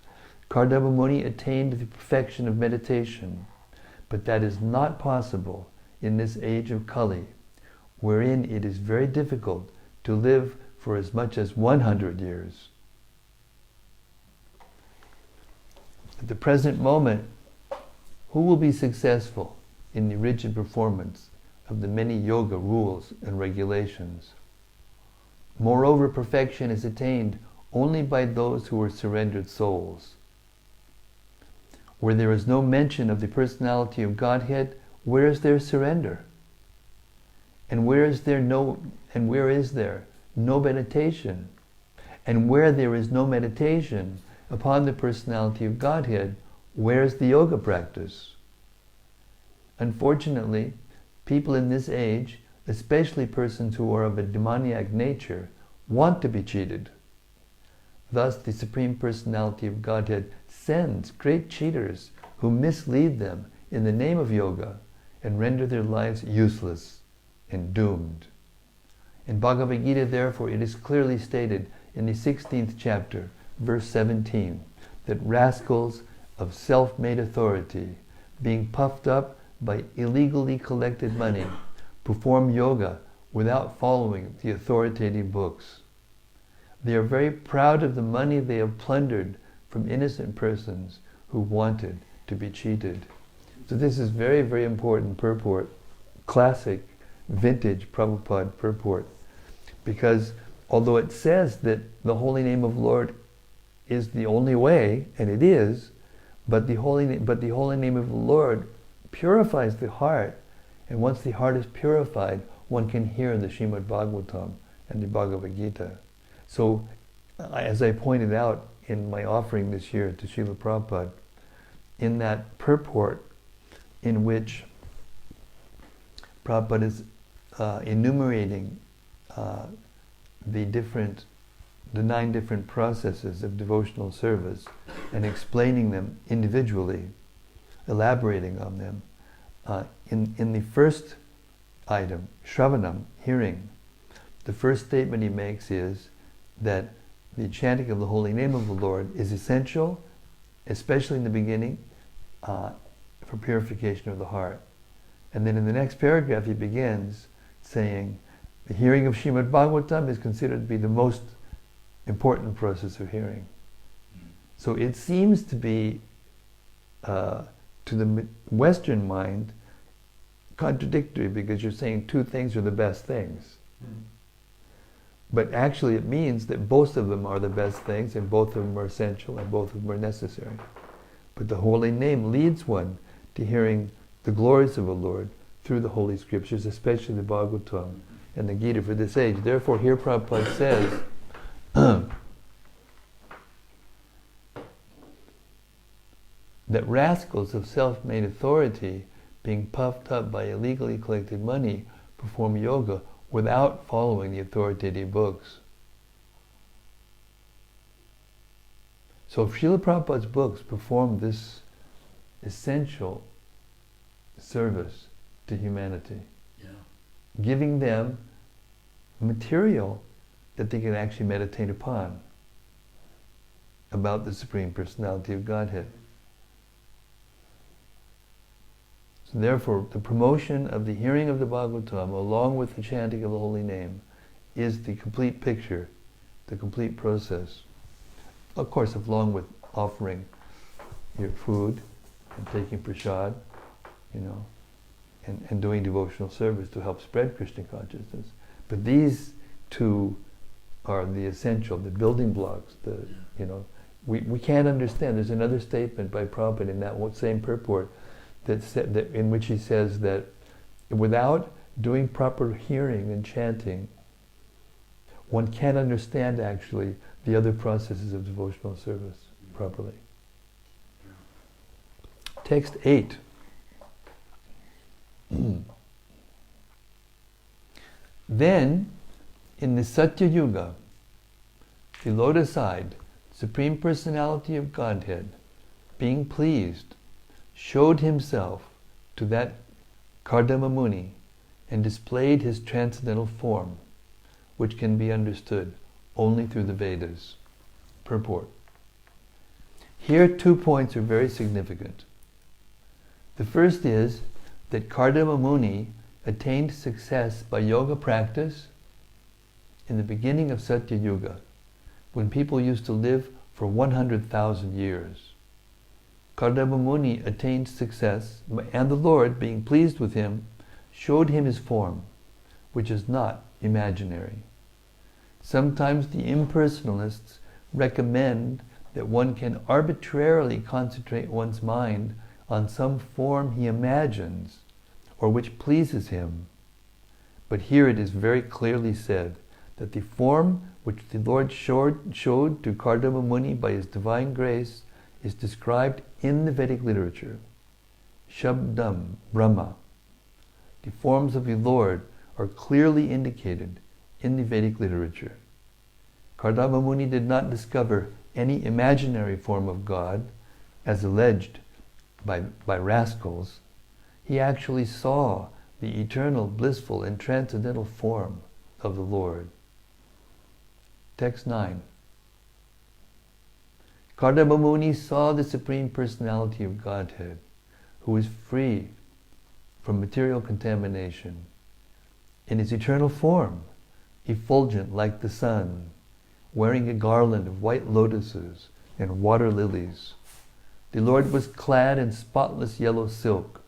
Kardama Muni attained the perfection of meditation. But that is not possible in this age of Kali, wherein it is very difficult to live for as much as 100 years. At the present moment, who will be successful in the rigid performance of the many yoga rules and regulations? Moreover, perfection is attained only by those who are surrendered souls. Where there is no mention of the personality of Godhead, where is there surrender? And where is there no meditation? And where there is no meditation upon the personality of Godhead, where is the yoga practice? Unfortunately, people in this age, especially persons who are of a demoniac nature, want to be cheated. Thus, the Supreme Personality of Godhead sends great cheaters who mislead them in the name of yoga and render their lives useless and doomed. In Bhagavad Gita, therefore, it is clearly stated in the 16th chapter, verse 17, that rascals of self-made authority, being puffed up by illegally collected money, perform yoga without following the authoritative books. They are very proud of the money they have plundered from innocent persons who wanted to be cheated. So this is very, very important purport, classic, vintage Prabhupada purport, because although it says that the holy name of Lord is the only way, and it is, but the holy name of the Lord purifies the heart, and once the heart is purified, one can hear the Srimad-Bhagavatam and the Bhagavad Gita. So, as I pointed out in my offering this year to Srila Prabhupada, in that purport in which Prabhupada is enumerating the 9 different processes of devotional service and explaining them individually, elaborating on them. In the first item, Shravanam, hearing, the first statement he makes is that the chanting of the holy name of the Lord is essential, especially in the beginning, for purification of the heart. And then in the next paragraph he begins saying, the hearing of Srimad-Bhagavatam is considered to be the most important process of hearing. So it seems to be, to the Western mind, contradictory, because you're saying 2 things are the best things. But actually it means that both of them are the best things, and both of them are essential, and both of them are necessary. But the holy name leads one to hearing the glories of the Lord through the Holy Scriptures, especially the Bhagavatam and the Gita for this age. Therefore, here Prabhupada says that rascals of self-made authority, being puffed up by illegally collected money, perform yoga without following the authoritative books. So if Srila Prabhupada's books perform this essential service to humanity, giving them material that they can actually meditate upon about the Supreme Personality of Godhead. So therefore, the promotion of the hearing of the Bhagavatam, along with the chanting of the holy name, is the complete picture, the complete process. Of course, along with offering your food and taking prasad, and doing devotional service to help spread Krishna consciousness. But these 2 are the essential, the building blocks. We can't understand. There's another statement by Prabhupada in that same purport in which he says that without doing proper hearing and chanting, one can't understand actually the other processes of devotional service properly. Text 8. Then, in the Satya Yuga, the lotus-eyed Supreme Personality of Godhead, being pleased, showed himself to that Kardama Muni and displayed his transcendental form, which can be understood only through the Vedas. Purport. Here 2 points are very significant. The first is that Kardama Muni attained success by yoga practice in the beginning of Satya Yuga, when people used to live for 100,000 years. Kardama Muni attained success, and the Lord, being pleased with him, showed him his form, which is not imaginary. Sometimes the impersonalists recommend that one can arbitrarily concentrate one's mind on some form he imagines or which pleases him. But here it is very clearly said that the form which the Lord showed to Kardama Muni by his divine grace is described in the Vedic literature. Shabdam, Brahma. The forms of the Lord are clearly indicated in the Vedic literature. Kardama Muni did not discover any imaginary form of God, as alleged by rascals. He actually saw the eternal, blissful, and transcendental form of the Lord. Text 9. Kardama Muni saw the Supreme Personality of Godhead, who is free from material contamination, in his eternal form, effulgent like the sun, wearing a garland of white lotuses and water lilies. The Lord was clad in spotless yellow silk,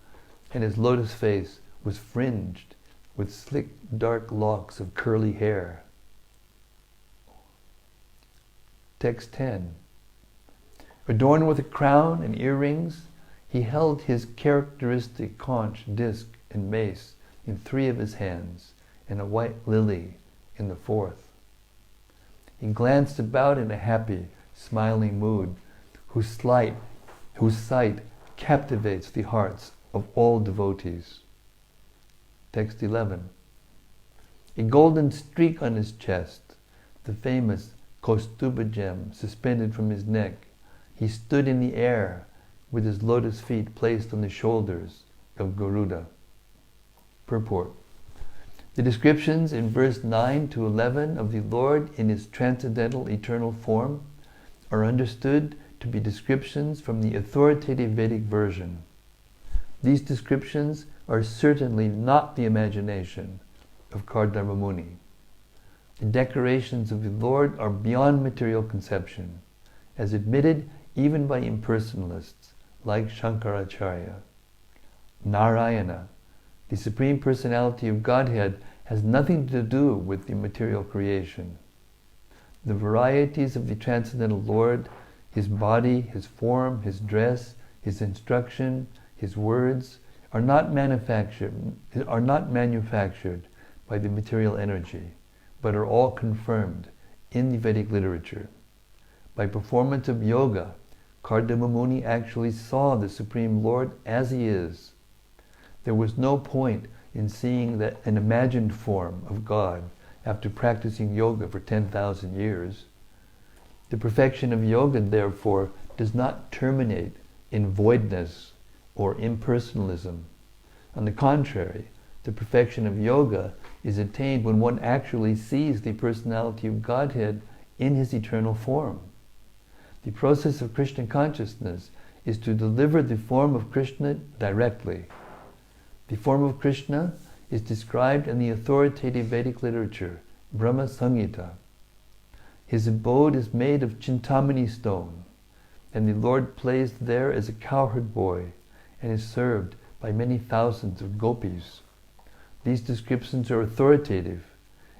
and his lotus face was fringed with slick dark locks of curly hair. Text 10. Adorned with a crown and earrings, he held his characteristic conch, disc, and mace in 3 of his hands, and a white lily in the 4th. He glanced about in a happy, smiling mood, whose sight captivates the hearts of all devotees. Text 11. A golden streak on his chest, the famous Kaustuba gem suspended from his neck, he stood in the air with his lotus feet placed on the shoulders of Garuda. Purport. The descriptions in verse 9 to 11 of the Lord in his transcendental eternal form are understood to be descriptions from the authoritative Vedic version. These descriptions are certainly not the imagination of Kardama Muni. The declarations of the Lord are beyond material conception, as admitted even by impersonalists like Shankaracharya. Narayana, the Supreme Personality of Godhead, has nothing to do with the material creation. The varieties of the Transcendental Lord, his body, his form, his dress, his instruction, his words, are not manufactured by the material energy, but are all confirmed in the Vedic literature. By performance of yoga, Kardama Muni actually saw the Supreme Lord as he is. There was no point in seeing an imagined form of God after practicing yoga for 10,000 years. The perfection of yoga, therefore, does not terminate in voidness or impersonalism. On the contrary, the perfection of yoga is attained when one actually sees the personality of Godhead in his eternal form. The process of Krishna consciousness is to deliver the form of Krishna directly. The form of Krishna is described in the authoritative Vedic literature, Brahma Samhita. His abode is made of Chintamani stone, and the Lord plays there as a cowherd boy and is served by many thousands of gopis. These descriptions are authoritative,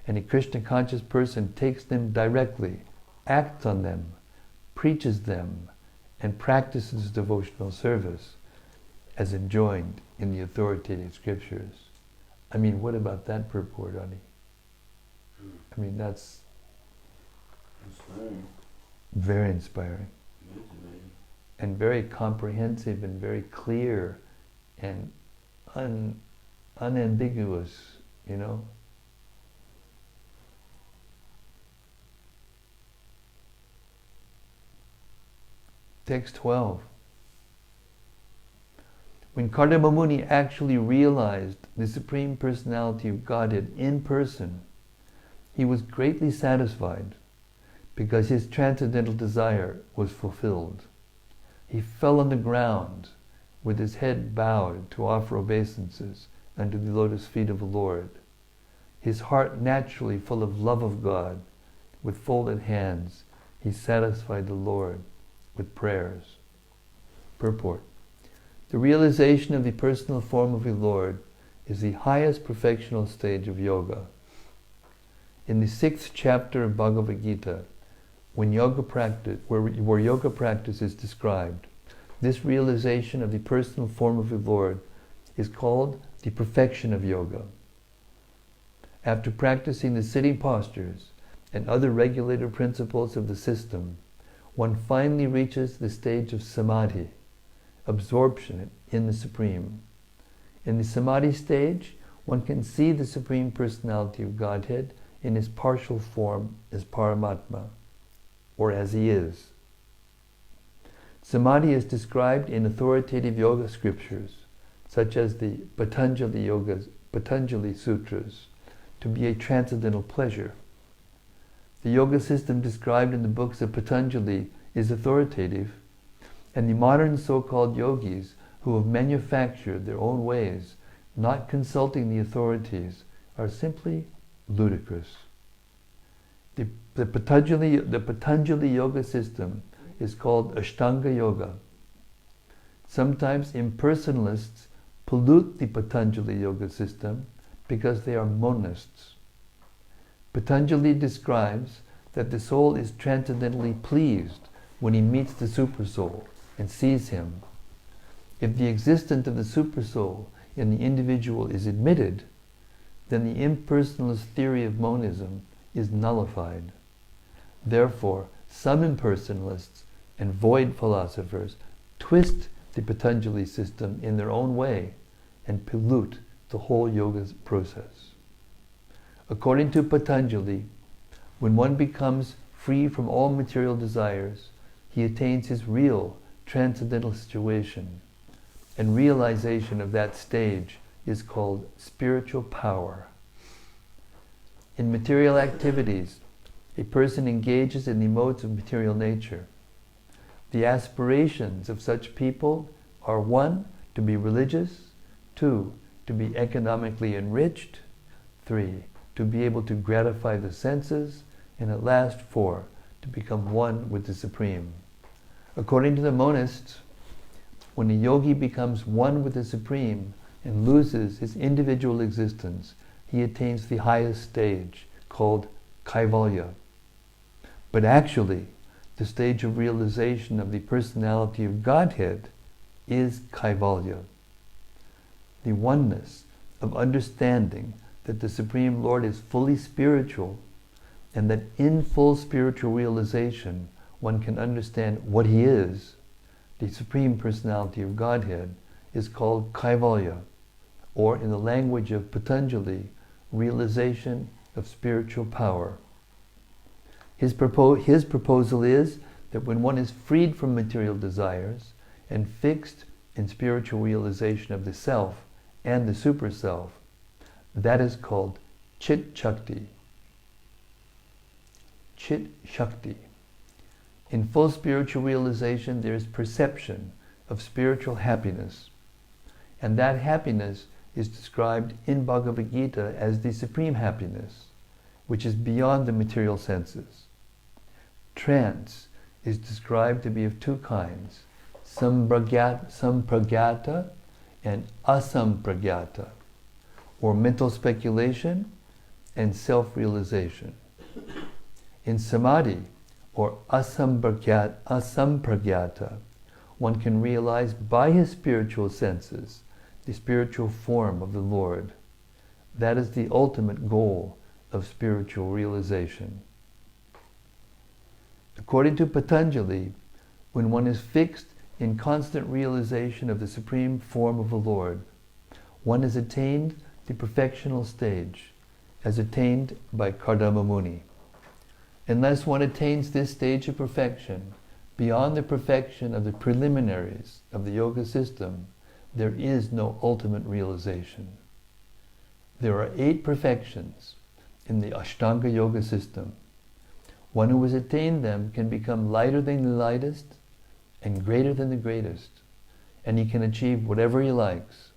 and a Krishna conscious person takes them directly, acts on them, preaches them, and practices devotional service as enjoined in the authoritative scriptures. I mean, what about that purport, Ani? I mean, that's inspiring. Very inspiring. And very comprehensive and very clear and unambiguous, you know? Text 12. When Kardama Muni actually realized the Supreme Personality of Godhead in person, he was greatly satisfied because his transcendental desire was fulfilled. He fell on the ground with his head bowed to offer obeisances under the lotus feet of the Lord. His heart naturally full of love of God, with folded hands, he satisfied the Lord with prayers. Purport. The realization of the personal form of the Lord is the highest perfectional stage of yoga. In the 6th chapter of Bhagavad Gita, where yoga practice is described, this realization of the personal form of the Lord is called the perfection of yoga. After practicing the sitting postures and other regulator principles of the system, one finally reaches the stage of samadhi, absorption in the Supreme. In the samadhi stage, one can see the Supreme Personality of Godhead in his partial form as Paramatma, or as he is. Samadhi is described in authoritative yoga scriptures, such as the Patanjali Sutras, to be a transcendental pleasure. The yoga system described in the books of Patanjali is authoritative, and the modern so-called yogis who have manufactured their own ways, not consulting the authorities, are simply ludicrous. The Patanjali yoga system is called Ashtanga Yoga. Sometimes impersonalists pollute the Patanjali yoga system because they are monists. Patanjali describes that the soul is transcendently pleased when he meets the Supersoul and sees him. If the existence of the Supersoul in the individual is admitted, then the impersonalist theory of monism is nullified. Therefore, some impersonalists and void philosophers twist the Patanjali system in their own way and pollute the whole yoga process. According to Patanjali, when one becomes free from all material desires, he attains his real transcendental situation, and realization of that stage is called spiritual power. In material activities, a person engages in the modes of material nature. The aspirations of such people are 1. To be religious, 2. To be economically enriched, 3. To be able to gratify the senses, and at last 4. To become one with the Supreme. According to the monists, when a yogi becomes one with the Supreme and loses his individual existence, he attains the highest stage, called Kaivalya. But actually, the stage of realization of the personality of Godhead is Kaivalya. The oneness of understanding that the Supreme Lord is fully spiritual, and that in full spiritual realization one can understand what he is, the Supreme Personality of Godhead, is called Kaivalya, or in the language of Patanjali, realization of spiritual power. His proposal is that when one is freed from material desires and fixed in spiritual realization of the Self and the Super Self, that is called Chit Shakti. Chit Shakti. In full spiritual realization, there is perception of spiritual happiness, and that happiness is described in Bhagavad Gita as the supreme happiness, which is beyond the material senses. Trance is described to be of 2 kinds, sampragyata and asampragyata, or mental speculation and self-realization. In samadhi, or asampragyata, one can realize by his spiritual senses the spiritual form of the Lord. That is the ultimate goal of spiritual realization. According to Patanjali, when one is fixed in constant realization of the supreme form of the Lord, one has attained the perfectional stage, as attained by Kardama Muni. Unless one attains this stage of perfection, beyond the perfection of the preliminaries of the yoga system, there is no ultimate realization. There are 8 perfections in the Ashtanga yoga system. One who has attained them can become lighter than the lightest and greater than the greatest, and he can achieve whatever he likes.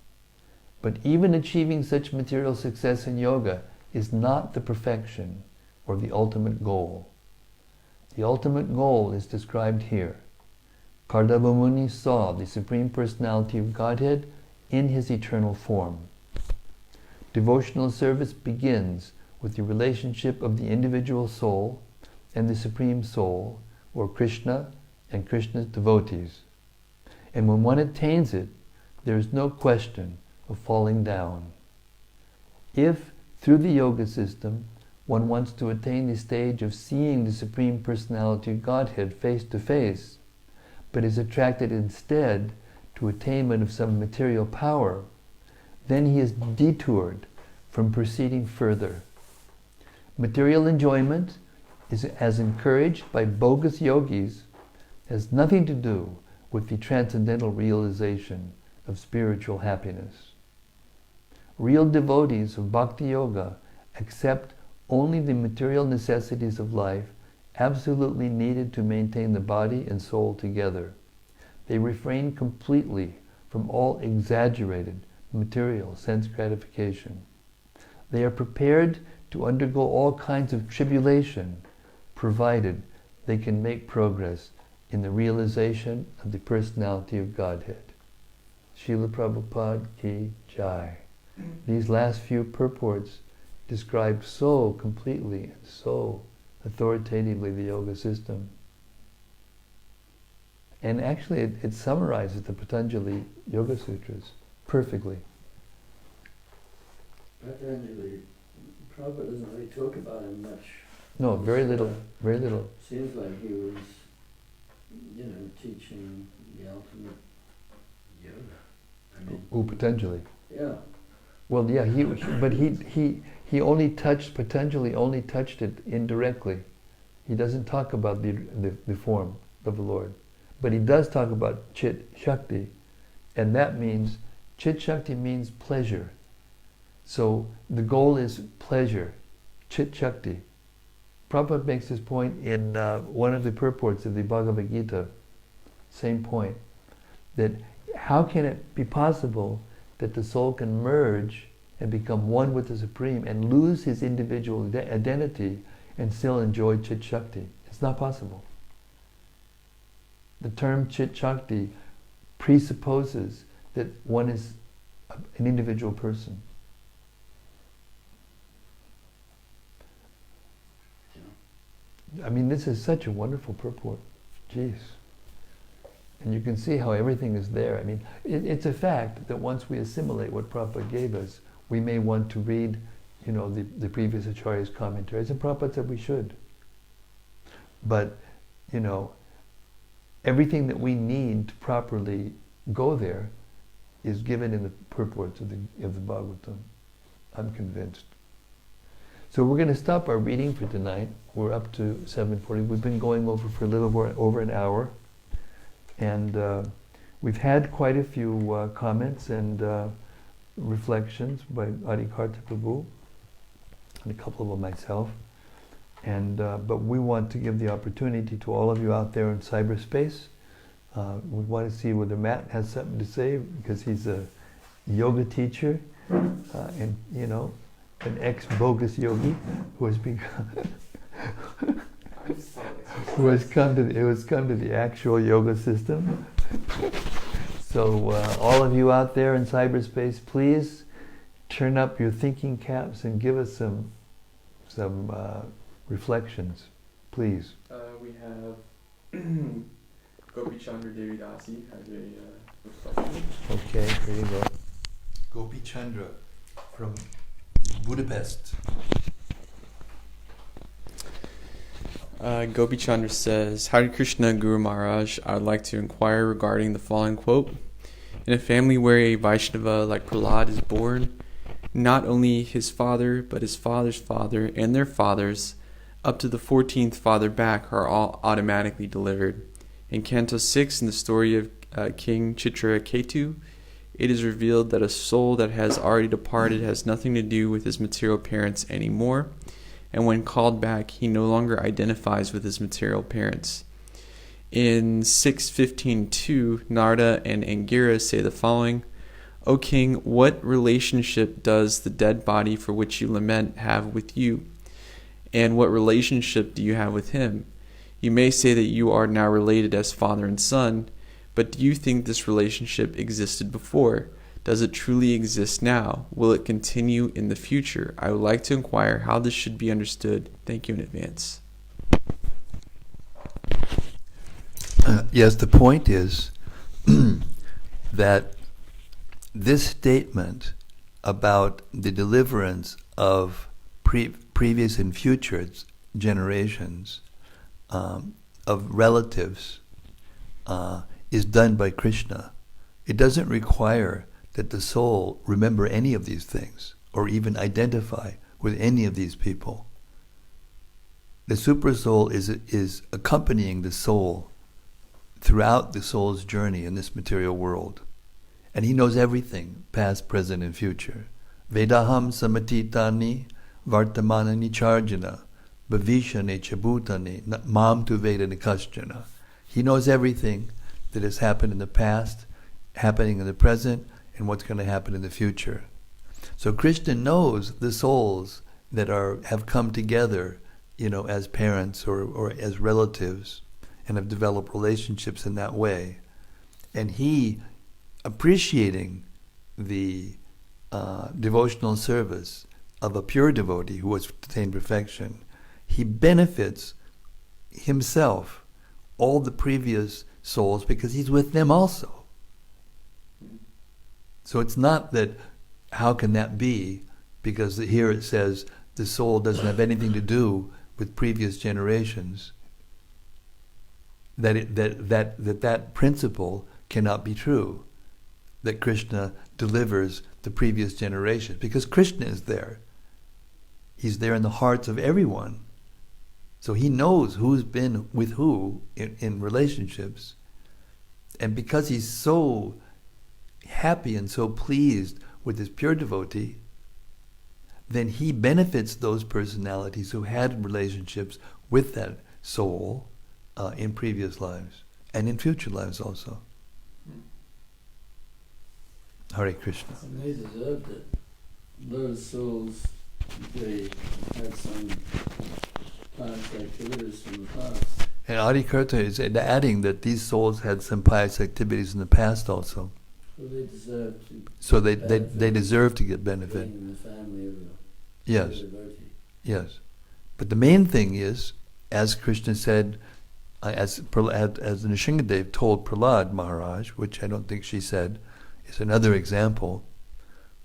But even achieving such material success in yoga is not the perfection or the ultimate goal. The ultimate goal is described here. Kardama Muni saw the Supreme Personality of Godhead in his eternal form. Devotional service begins with the relationship of the individual soul and the Supreme Soul, or Krishna and Krishna's devotees. And when one attains it, there is no question of falling down. If, through the yoga system, one wants to attain the stage of seeing the Supreme Personality of Godhead face to face, but is attracted instead to attainment of some material power, then he is detoured from proceeding further. Material enjoyment is as encouraged by bogus yogis has nothing to do with the transcendental realization of spiritual happiness. Real devotees of Bhakti Yoga accept only the material necessities of life absolutely needed to maintain the body and soul together. They refrain completely from all exaggerated material sense gratification. They are prepared to undergo all kinds of tribulation, provided they can make progress in the realization of the personality of Godhead. Srila Prabhupada ki jai. These last few purports describe so completely and so authoritatively the yoga system. And actually it summarizes the Patanjali Yoga Sutras perfectly. Patanjali, Prabhupada doesn't really talk about him much. No, very little, very little. Seems like he was, teaching the ultimate yoga. Patanjali. Yeah. Well, yeah, he only touched, Patanjali only touched it indirectly. He doesn't talk about the form of the Lord. But he does talk about Chit Shakti, and that means, Chit Shakti means pleasure. So the goal is pleasure, Chit Shakti. Prabhupada makes this point in one of the purports of the Bhagavad Gita, same point, that how can it be possible that the soul can merge and become one with the Supreme and lose his individual identity and still enjoy Chit Shakti? It's not possible. The term Chit Shakti presupposes that one is an individual person. I mean, this is such a wonderful purport. Jeez. And you can see how everything is there. I mean, it's a fact that once we assimilate what Prabhupada gave us, we may want to read, the previous Acharya's commentaries, and Prabhupada said we should. But, everything that we need to properly go there is given in the purports of the Bhagavatam. I'm convinced. So we're going to stop our reading for tonight. We're up to 7:40. We've been going over for a little over an hour. And we've had quite a few comments and reflections by Adikarta Prabhu and a couple of them myself. And but we want to give the opportunity to all of you out there in cyberspace. We want to see whether Matt has something to say, because he's a yoga teacher and an ex-bogus yogi who has become who has come to the actual yoga system. So all of you out there in cyberspace, please turn up your thinking caps and give us some reflections, please. We have Gopi Chandra Devi Dasi has a reflection. Okay, here you go. Gopi Chandra from Budapest. Gopi Chandra says, Hare Krishna Guru Maharaj, I would like to inquire regarding the following quote. In a family where a Vaishnava like Prahlad is born, not only his father, but his father's father and their fathers, up to the 14th father back, are all automatically delivered. In Canto 6, in the story of King Chitraketu, it is revealed that a soul that has already departed has nothing to do with his material parents anymore, and when called back, he no longer identifies with his material parents. In 6.15.2, Narada and Angira say the following, O king, what relationship does the dead body for which you lament have with you? And what relationship do you have with him? You may say that you are now related as father and son, but do you think this relationship existed before? Does it truly exist now? Will it continue in the future? I would like to inquire how this should be understood. Thank you in advance. Yes, the point is that this statement about the deliverance of previous and future generations of relatives is done by Krishna. It doesn't require that the soul remember any of these things or even identify with any of these people. The super soul is accompanying the soul throughout the soul's journey in this material world. And he knows everything, past, present, and future. Vedaham samatitani vartamanani charjana bhavishane chabutani mam tu vedana kaschana. He knows everything that has happened in the past, happening in the present, and what's going to happen in the future. So Krishna knows the souls that have come together, as parents or as relatives, and have developed relationships in that way. And he, appreciating the devotional service of a pure devotee who has attained perfection, he benefits himself, all the previous souls, because he's with them also. So it's not that, how can that be? Because here it says the soul doesn't have anything to do with previous generations. That principle cannot be true. That Krishna delivers the previous generation, because Krishna is there. He's there in the hearts of everyone. So he knows who's been with who in relationships. And because he's so happy and so pleased with his pure devotee, then he benefits those personalities who had relationships with that soul in previous lives and in future lives also. Hare Krishna. And they deserved it. Those souls, they had some past activities from the past. And Adikarta is adding that these souls had some pious activities in the past also. So they deserve to. So they deserve to get benefit. Being in the family of Yes. the devotee. Yes. But the main thing is, as Krishna said, as Nrsimhadev told Prahlad Maharaj, which I don't think she said, is another example.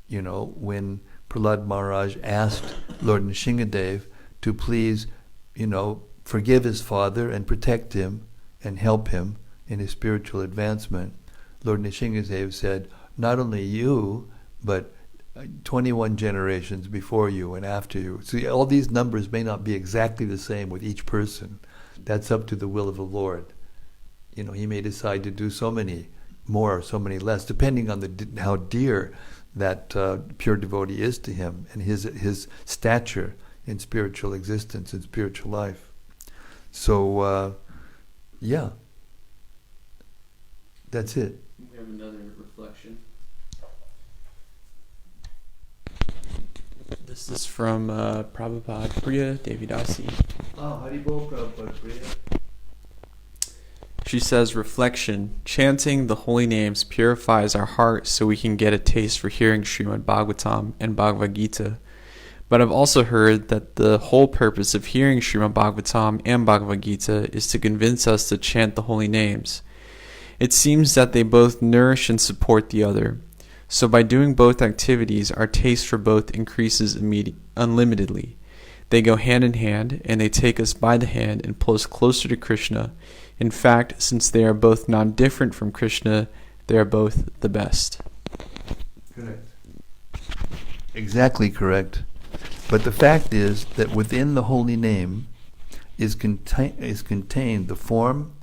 When Prahlad Maharaj asked Lord Nrsimhadev to please, forgive his father and protect him and help him in his spiritual advancement, Lord Nrsimhadev said, not only you, but 21 generations before you and after you. See, all these numbers may not be exactly the same with each person. That's up to the will of the Lord. He may decide to do so many more or so many less, depending on how dear that pure devotee is to him and his stature in spiritual existence and spiritual life. So, that's it. We have another reflection. This is from Prabhupada Priya Devidasi. Haribol Prabhupada Priya. She says, reflection, chanting the holy names purifies our heart so we can get a taste for hearing Srimad-Bhagavatam and Bhagavad Gita. But I've also heard that the whole purpose of hearing Srimad-Bhagavatam and Bhagavad Gita is to convince us to chant the holy names. It seems that they both nourish and support the other. So by doing both activities, our taste for both increases unlimitedly. They go hand in hand, and they take us by the hand and pull us closer to Krishna. In fact, since they are both non-different from Krishna, they are both the best. Correct. Exactly correct. But the fact is that within the holy name is contained the form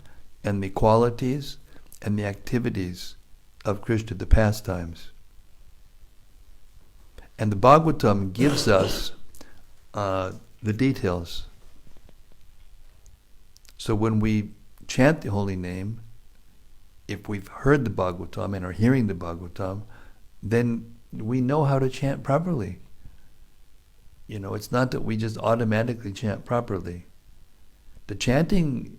and the qualities and the activities of Krishna, the pastimes. And the Bhagavatam gives us the details. So when we chant the holy name, if we've heard the Bhagavatam and are hearing the Bhagavatam, then we know how to chant properly. It's not that we just automatically chant properly. The chanting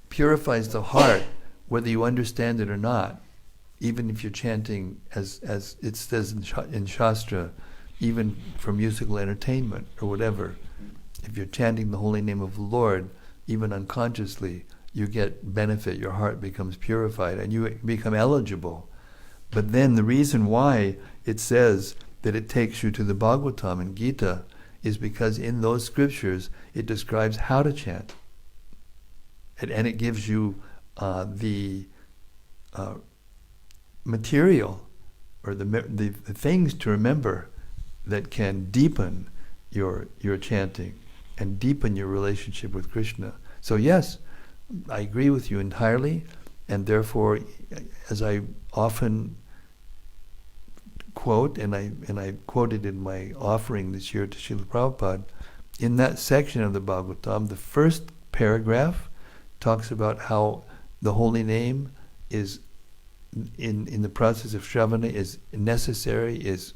purifies the heart, whether you understand it or not. Even if you're chanting, as it says in Shastra, even for musical entertainment or whatever, if you're chanting the holy name of the Lord, even unconsciously, you get benefit, your heart becomes purified, and you become eligible. But then the reason why it says that it takes you to the Bhagavatam and Gita is because in those scriptures it describes how to chant. And it gives you the material or the things to remember that can deepen your chanting. and deepen your relationship with Krishna. So yes, I agree with you entirely, and therefore, as I often quote, and I quoted in my offering this year to Srila Prabhupada, in that section of the Bhagavatam, the first paragraph talks about how the holy name is in the process of Shravana is necessary, is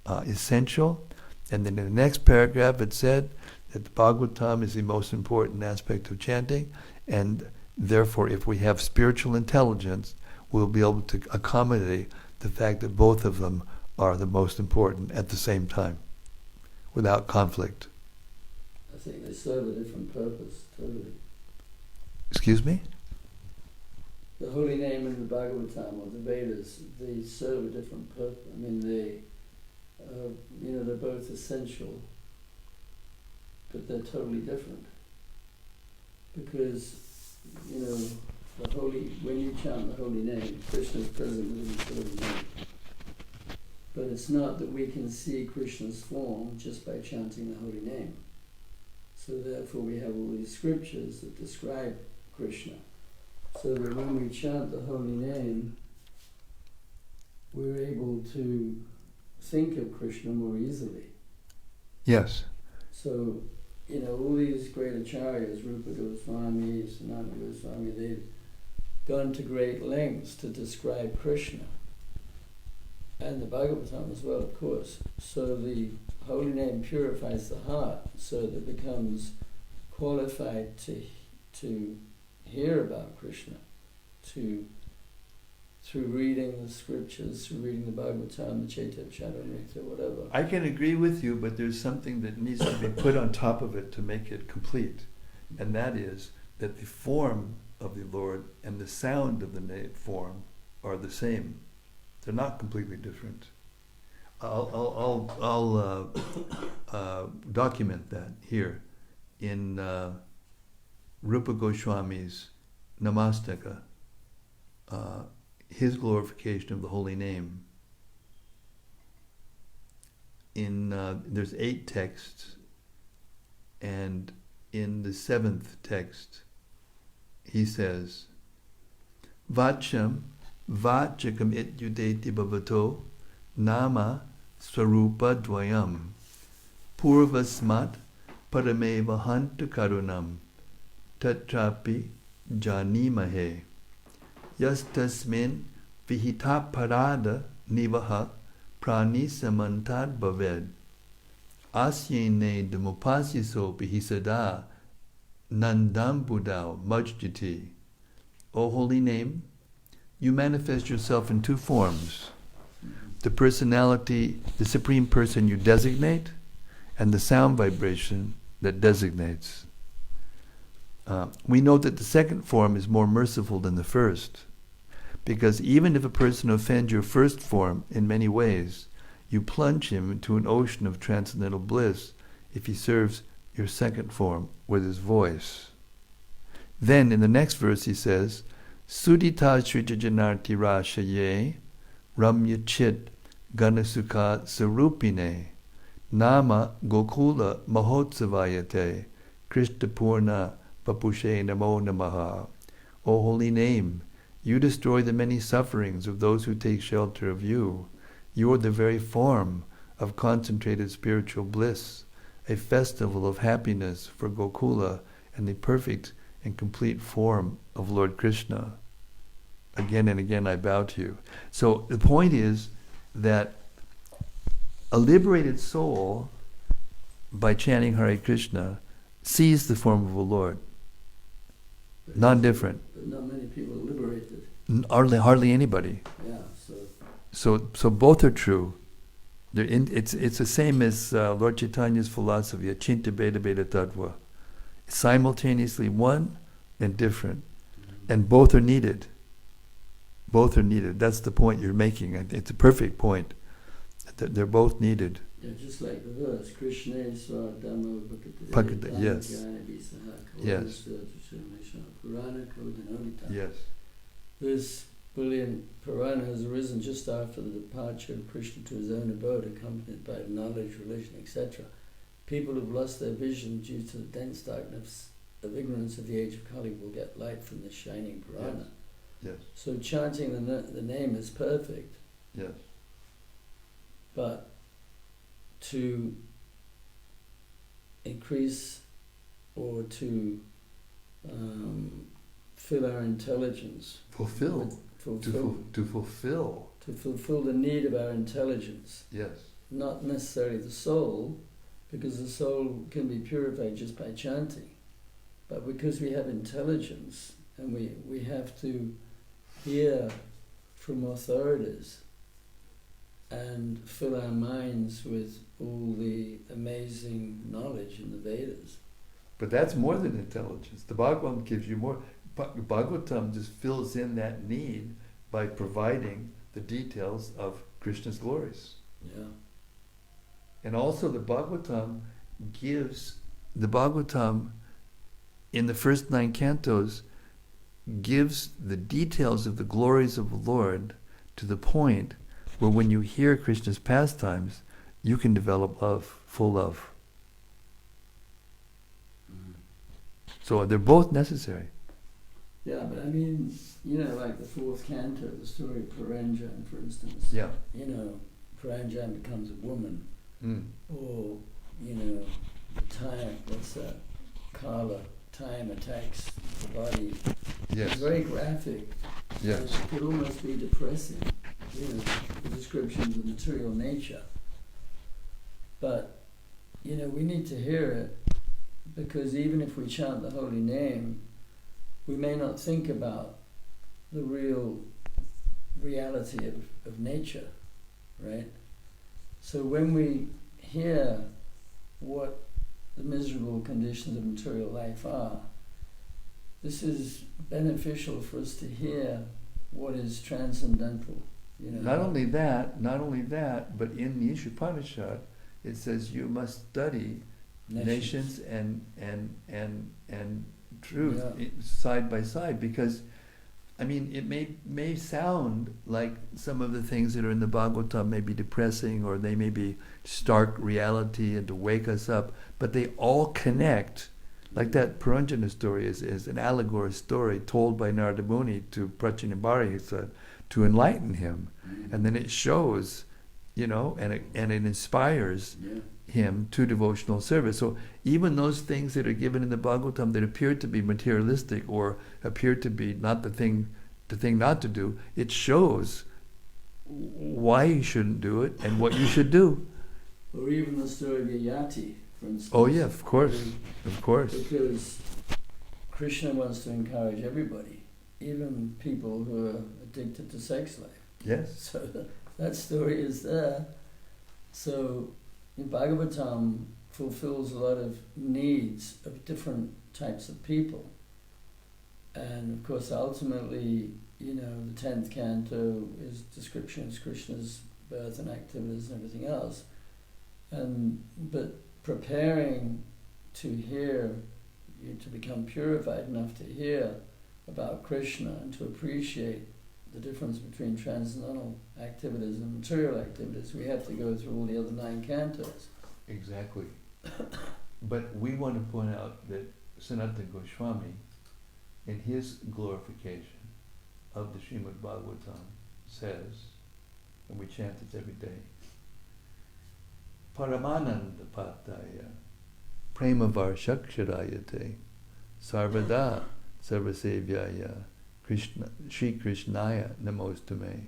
essential. And then in the next paragraph it said that the Bhagavatam is the most important aspect of chanting, and therefore if we have spiritual intelligence, we'll be able to accommodate the fact that both of them are the most important at the same time, without conflict. I think they serve a different purpose, totally. Excuse me? The holy name in the Bhagavatam or the Vedas, they serve a different purpose. I mean, they're both essential, but they're totally different. Because, when you chant the holy name, Krishna is present within the holy name. But it's not that we can see Krishna's form just by chanting the holy name. So therefore we have all these scriptures that describe Krishna. So that when we chant the holy name, we're able to think of Krishna more easily. Yes. So, all these great acharyas, Rupa Goswami, Sanatana Goswami, they've gone to great lengths to describe Krishna. And the Bhagavatam as well, of course. So the holy name purifies the heart, so that it becomes qualified to hear about Krishna, through reading the scriptures, through reading the Bhagavatam, the Chaitanya, whatever. I can agree with you, but there's something that needs to be put on top of it to make it complete. And that is that the form of the Lord and the sound of the form are the same. They're not completely different. I'll document that here in Rupa Goswami's Namastaka, his glorification of the holy name. There's 8 texts, and in the 7th text, he says, Vacham Vachakam ityudeti bhavato nama swarupa dvayam purvasmat parameva hanta karunam tatrapi janimahe yastasmin vihita parada nivaha prani samantad bhaved asyene damupasyaso bihisada nandam buddhao majjati. O holy name, you manifest yourself in 2 forms. The personality, the supreme person you designate, and the sound vibration that designates. We know that the second form is more merciful than the first, because even if a person offends your first form in many ways, you plunge him into an ocean of transcendental bliss if he serves your second form with his voice. Then in the next verse he says, Sudita Srijajanarti Rashaye Ramya Chit Ganasukha Sarupine Nama Gokula Mahotsavayate Krishna Purna Papushe Namo Namaha. O holy name, you destroy the many sufferings of those who take shelter of you. You are the very form of concentrated spiritual bliss, a festival of happiness for Gokula and the perfect and complete form of Lord Krishna. Again and again I bow to you. So the point is that a liberated soul, by chanting Hare Krishna, sees the form of a Lord. Non-different. But not many people are liberated. Hardly anybody. Yeah, So both are true. It's the same as Lord Chaitanya's philosophy, Achinta Bheda Bheda Tattva. Simultaneously one and different. And both are needed. Both are needed. That's the point you're making. It's a perfect point. They're both needed. Yeah, just like the verse, Krishna Swadhamma Bhakata, yes. Yes. Yes. This brilliant Purana has arisen just after the departure of Krishna to his own abode, accompanied by knowledge, religion, etc. people who've lost their vision due to the dense darkness of ignorance of the age of Kali will get light from the shining Purana. Yes. So chanting the name is perfect, Yes. but to increase or to fill our intelligence, Fulfill. To fulfill. to fulfill the need of our intelligence, Yes. not necessarily the soul, because the soul can be purified just by chanting, but because we have intelligence and we have to hear from authorities and fill our minds with all the amazing knowledge in the Vedas. But that's more than intelligence. The Bhagavatam gives you more. Bhagavatam just fills in that need by providing the details of Krishna's glories. Yeah. And also the Bhagavatam in the first 9 cantos gives the details of the glories of the Lord to the point where when you hear Krishna's pastimes, you can develop love, full love. So they're both necessary. Yeah, but I mean, like the 4th canto, the story of Puranjan, for instance. Yeah. Puranjan becomes a woman. Mm. Or, time, Kala, time attacks the body. Yes. It's very graphic. Yes. It could almost be depressing, the descriptions of material nature. But, we need to hear it, because even if we chant the holy name, we may not think about the real reality of nature, right? So when we hear what the miserable conditions of material life are, this is beneficial for us to hear what is transcendental. Not only that, but in the Ishopanishad, it says you must study nations and truth side by side, because it may sound like some of the things that are in the Bhagavatam may be depressing, or they may be stark reality and to wake us up, but they all connect. Like that Puranjana story is an allegory story told by Narada Muni to Prachinabharihisa to enlighten him. And then it shows, and it inspires him to devotional service. So even those things that are given in the Bhagavatam that appear to be materialistic or appear to be not the thing not to do, it shows why you shouldn't do it and what you should do. Or even the story of Yayati, for instance. Oh yeah, of course. Because Krishna wants to encourage everybody, even people who are addicted to sex life. Yes. So that story is there. So the Bhagavatam fulfills a lot of needs of different types of people. And of course, ultimately, the 10th canto is description of Krishna's birth and activities and everything else. But preparing to hear, to become purified enough to hear about Krishna and to appreciate the difference between transcendental activities and material activities, we have to go through all the other 9 cantos. Exactly. But we want to point out that Sanatana Goswami, in his glorification of the Srimad-Bhagavatam, says, and we chant this every day, Paramananda Pataya Prema Varshakshirayate Sarvada Sarvasevyaya Krishna Shri Krishnaya Namostume.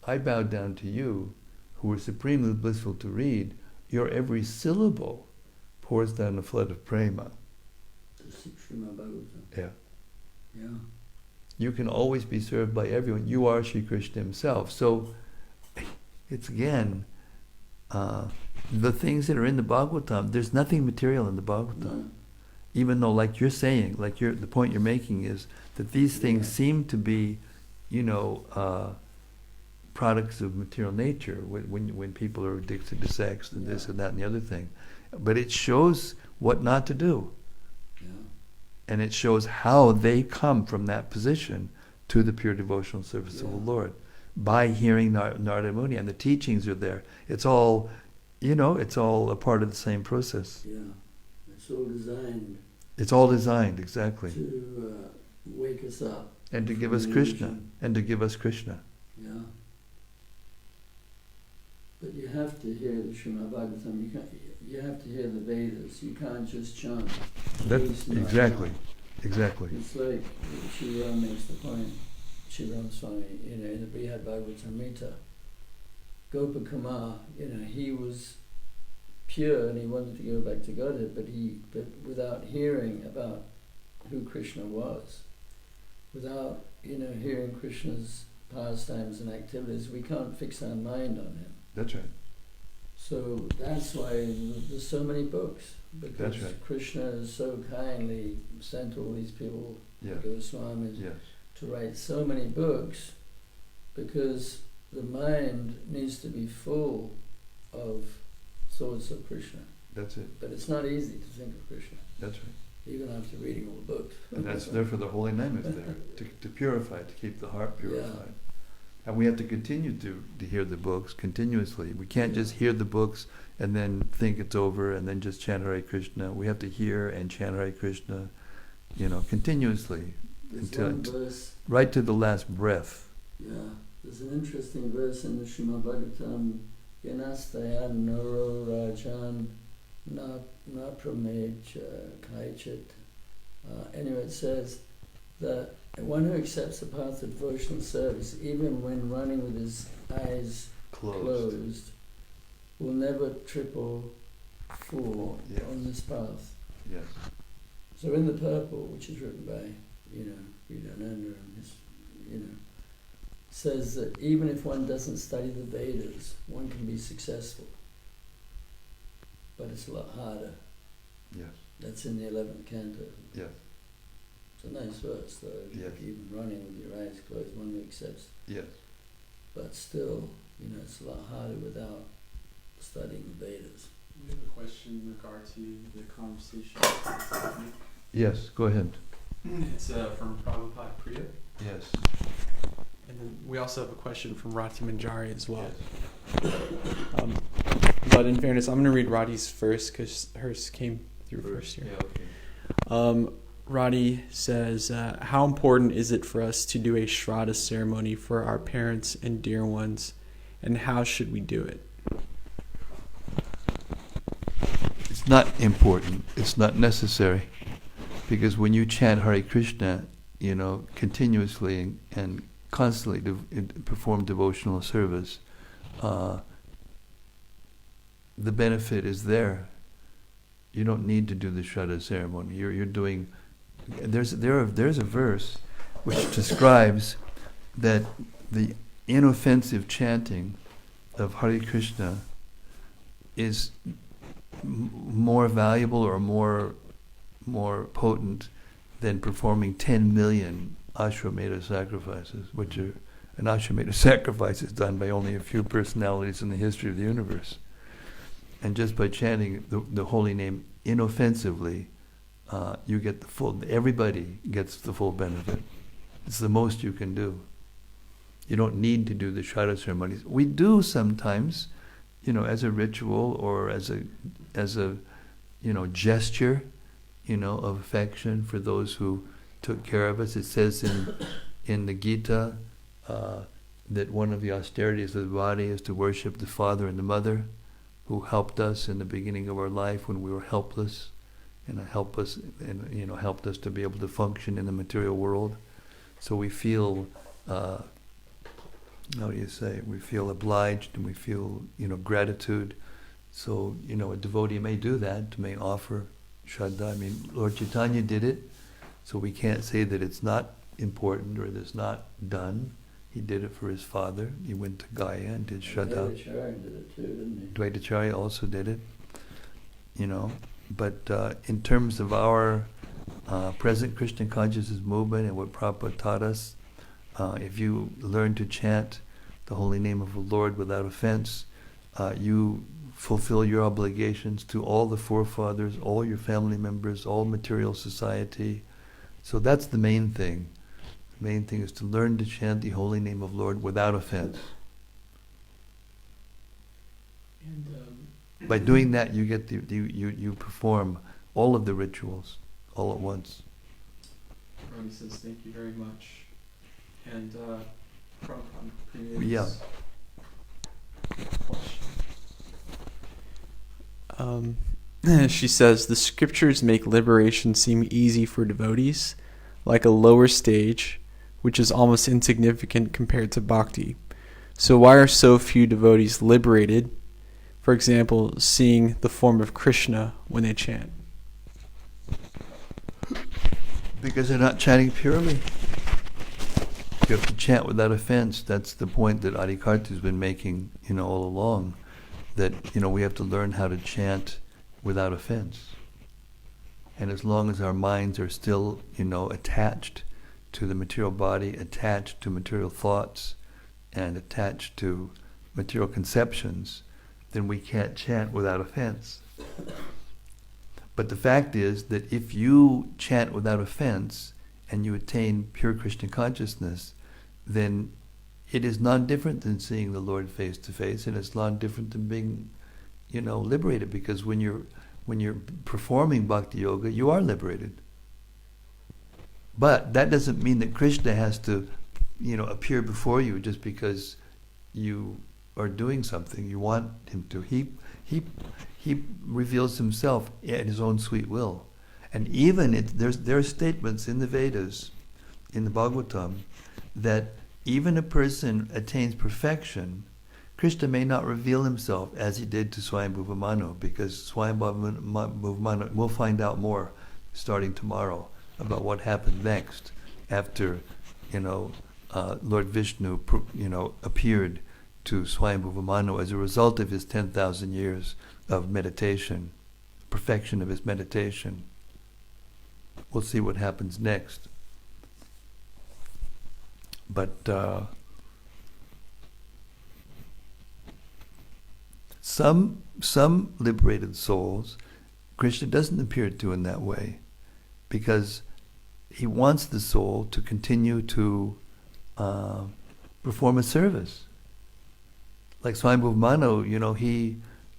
I bow down to you, who are supremely blissful to read. Your every syllable pours down a flood of prema. Yeah. Yeah. You can always be served by everyone. You are Shri Krishna himself. So it's again, the things that are in the Bhagavatam, there's nothing material in the Bhagavatam. No. Even though, like you're saying, the point you're making is that these things seem to be, products of material nature when people are addicted to sex and this and that and the other thing. But it shows what not to do. Yeah. And it shows how they come from that position to the pure devotional service of the Lord by hearing Narada Muni, and the teachings are there. It's all it's all a part of the same process. Yeah, it's all designed. It's all designed, exactly. To wake us up. And to give us Krishna. And to give us Krishna. Yeah. But you have to hear the Srimad-Bhagavatam. You have to hear the Vedas. You can't just chant. That's exactly. Exactly. It's like Srila makes the point, Srila Swami, in the Brihad Bhagavatamrita, Gopakumar, he was pure and he wanted to go back to Godhead, but without hearing about who Krishna was, without hearing Krishna's pastimes and activities, we can't fix our mind on him. That's right. So that's why there's so many books, because That's right. Krishna has so kindly sent all these people, Yes. Goswamis, Yes. to write so many books, because the mind needs to be full of thoughts of Krishna. That's it. But it's not easy to think of Krishna, That's right. even after reading all the books. And that's therefore the holy name is there, to purify, to keep the heart purified. And we have to continue to hear the books continuously. We can't just hear the books and then think it's over and then just chant Hare Krishna. We have to hear and chant Hare Krishna, continuously. There's one verse, right to the last breath. yeah, there's an interesting verse in the Srimad Bhagavatam, Yanastayan Noro Rajan Na Pramej Kaichit. Anyway, it says that one who accepts the path of devotional service, even when running with his eyes closed, will never trip or fall on this path. Yes. So in the purple, which is written by, Vidananda and his, says that even if one doesn't study the Vedas, one can be successful. But it's a lot harder. Yes. That's in the 11th canto. Yes. It's a nice verse, though. Yes. Even running with your eyes closed, one who accepts. Yes. But still, it's a lot harder without studying the Vedas. We have a question in regard to the conversation. Yes, go ahead. It's from Prabhupada Priya. Yes. And then we also have a question from Rati Manjari as well. Yes. But in fairness, I'm going to read Rati's first because hers came through first here. Yeah, okay. Rati says, how important is it for us to do a Shraddha ceremony for our parents and dear ones, and how should we do it? It's not important. It's not necessary. Because when you chant Hare Krishna, continuously and constantly perform devotional service, the benefit is there. You don't need to do the Shraddha ceremony. You're doing. There's a verse which describes that the inoffensive chanting of Hare Krishna is more valuable or more potent than performing 10 million Ashwamedha sacrifices, which are an Ashwamedha sacrifice is done by only a few personalities in the history of the universe. And just by chanting the holy name inoffensively, you get the full. Everybody gets the full benefit. It's the most you can do. You don't need to do the Shraddha ceremonies. We do sometimes, as a ritual or as a gesture, of affection for those who took care of us. It says in the Gita that one of the austerities of the body is to worship the father and the mother who helped us in the beginning of our life when we were helpless, and helped us to be able to function in the material world. So we feel, we feel obliged and we feel, gratitude. So, a devotee may do that, may offer Shraddha. I mean, Lord Chaitanya did it, so we can't say that it's not important or that it's not done. He did it for his father. He went to Gaya and did Shraddha. Dvaitacharya did it too, didn't he? Dvaitacharya also did it, But in terms of our present Krishna consciousness movement and what Prabhupada taught us, if you learn to chant the holy name of the Lord without offense, you fulfill your obligations to all the forefathers, all your family members, all material society. So that's the main thing. The main thing is to learn to chant the holy name of Lord without offense. And By doing that, you get you perform all of the rituals all at once. Ronnie says, thank you very much. And Prabhupada, previous Yeah. question. She says, the scriptures make liberation seem easy for devotees, like a lower stage, which is almost insignificant compared to bhakti. So why are so few devotees liberated? For example, seeing the form of Krishna when they chant. Because they're not chanting purely. You have to chant without offense. That's the point that Adikarta's been making, all along. That, we have to learn how to chant without offense. And as long as our minds are still, attached to the material body, attached to material thoughts, and attached to material conceptions, then we can't chant without offense. But the fact is that if you chant without offense and you attain pure Krishna consciousness, then it is non-different than seeing the Lord face to face, and it's non-different than being, liberated. Because when you're performing bhakti yoga, you are liberated. But that doesn't mean that Krishna has to, appear before you just because you are doing something. You want him to. He reveals himself at his own sweet will. And even there are statements in the Vedas, in the Bhagavatam, that even a person attains perfection, Krishna may not reveal himself as he did to Swayambhuva Manu, because Swayambhuva Manu, we'll find out more starting tomorrow about what happened next after, Lord Vishnu, appeared to Swayambhuva Manu as a result of his 10,000 years of meditation, perfection of his meditation. We'll see what happens next. But some liberated souls, Krishna doesn't appear to in that way, because he wants the soul to continue to perform a service. Like Swayambhuva Manu,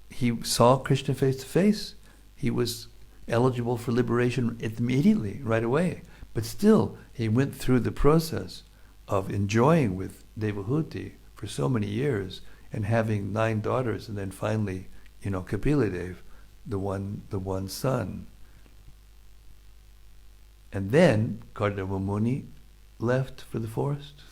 he saw Krishna face to face. He was eligible for liberation immediately, right away. But still, he went through the process of enjoying with Devahuti for so many years and having 9 daughters, and then finally, Kapila-dev, the one son. And then Kardama Muni left for the forest.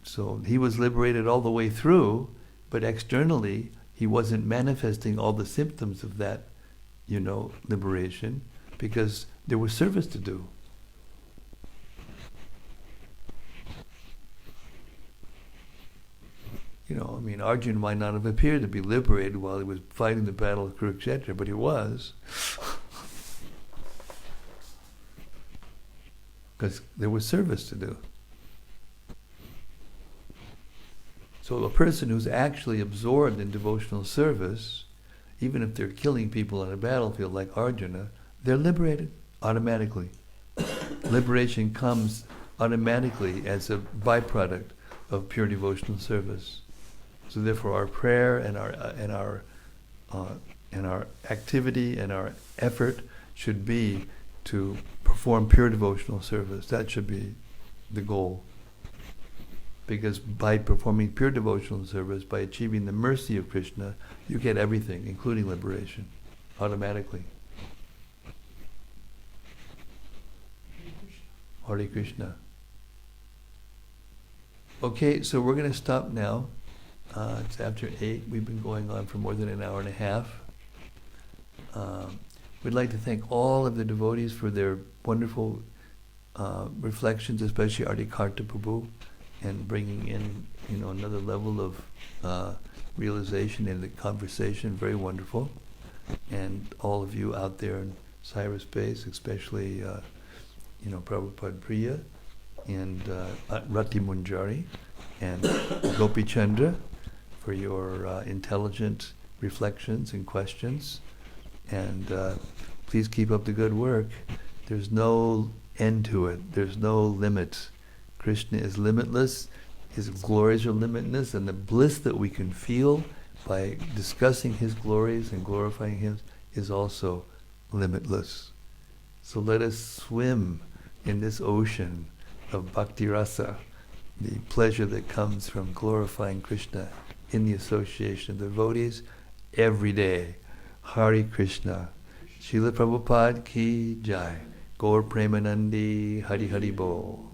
So he was liberated all the way through, but externally he wasn't manifesting all the symptoms of that, liberation, because there was service to do. Arjuna might not have appeared to be liberated while he was fighting the battle of Kurukshetra, but he was. Because there was service to do. So a person who's actually absorbed in devotional service, even if they're killing people on a battlefield like Arjuna, they're liberated automatically. Liberation comes automatically as a byproduct of pure devotional service. So therefore, our prayer and our activity and our effort should be to perform pure devotional service. That should be the goal. Because by performing pure devotional service, by achieving the mercy of Krishna, you get everything, including liberation, automatically. Hare Krishna. Okay, so we're going to stop now. It's after 8. We've been going on for more than an hour and a half. We'd like to thank all of the devotees for their wonderful reflections, especially Adikarta Prabhu, and bringing in, another level of realization in the conversation. Very wonderful. And all of you out there in cyberspace, especially, Prabhupada Priya and Rati Munjari and Gopi Chandra for your intelligent reflections and questions. And please keep up the good work. There's no end to it. There's no limit. Krishna is limitless. His glories are limitless, and the bliss that we can feel by discussing His glories and glorifying Him is also limitless. So let us swim in this ocean of bhakti rasa, the pleasure that comes from glorifying Krishna in the association of devotees every day. Hare Krishna. Srila Prabhupada ki jai. Gaur Premanandi Hari Hari Bol.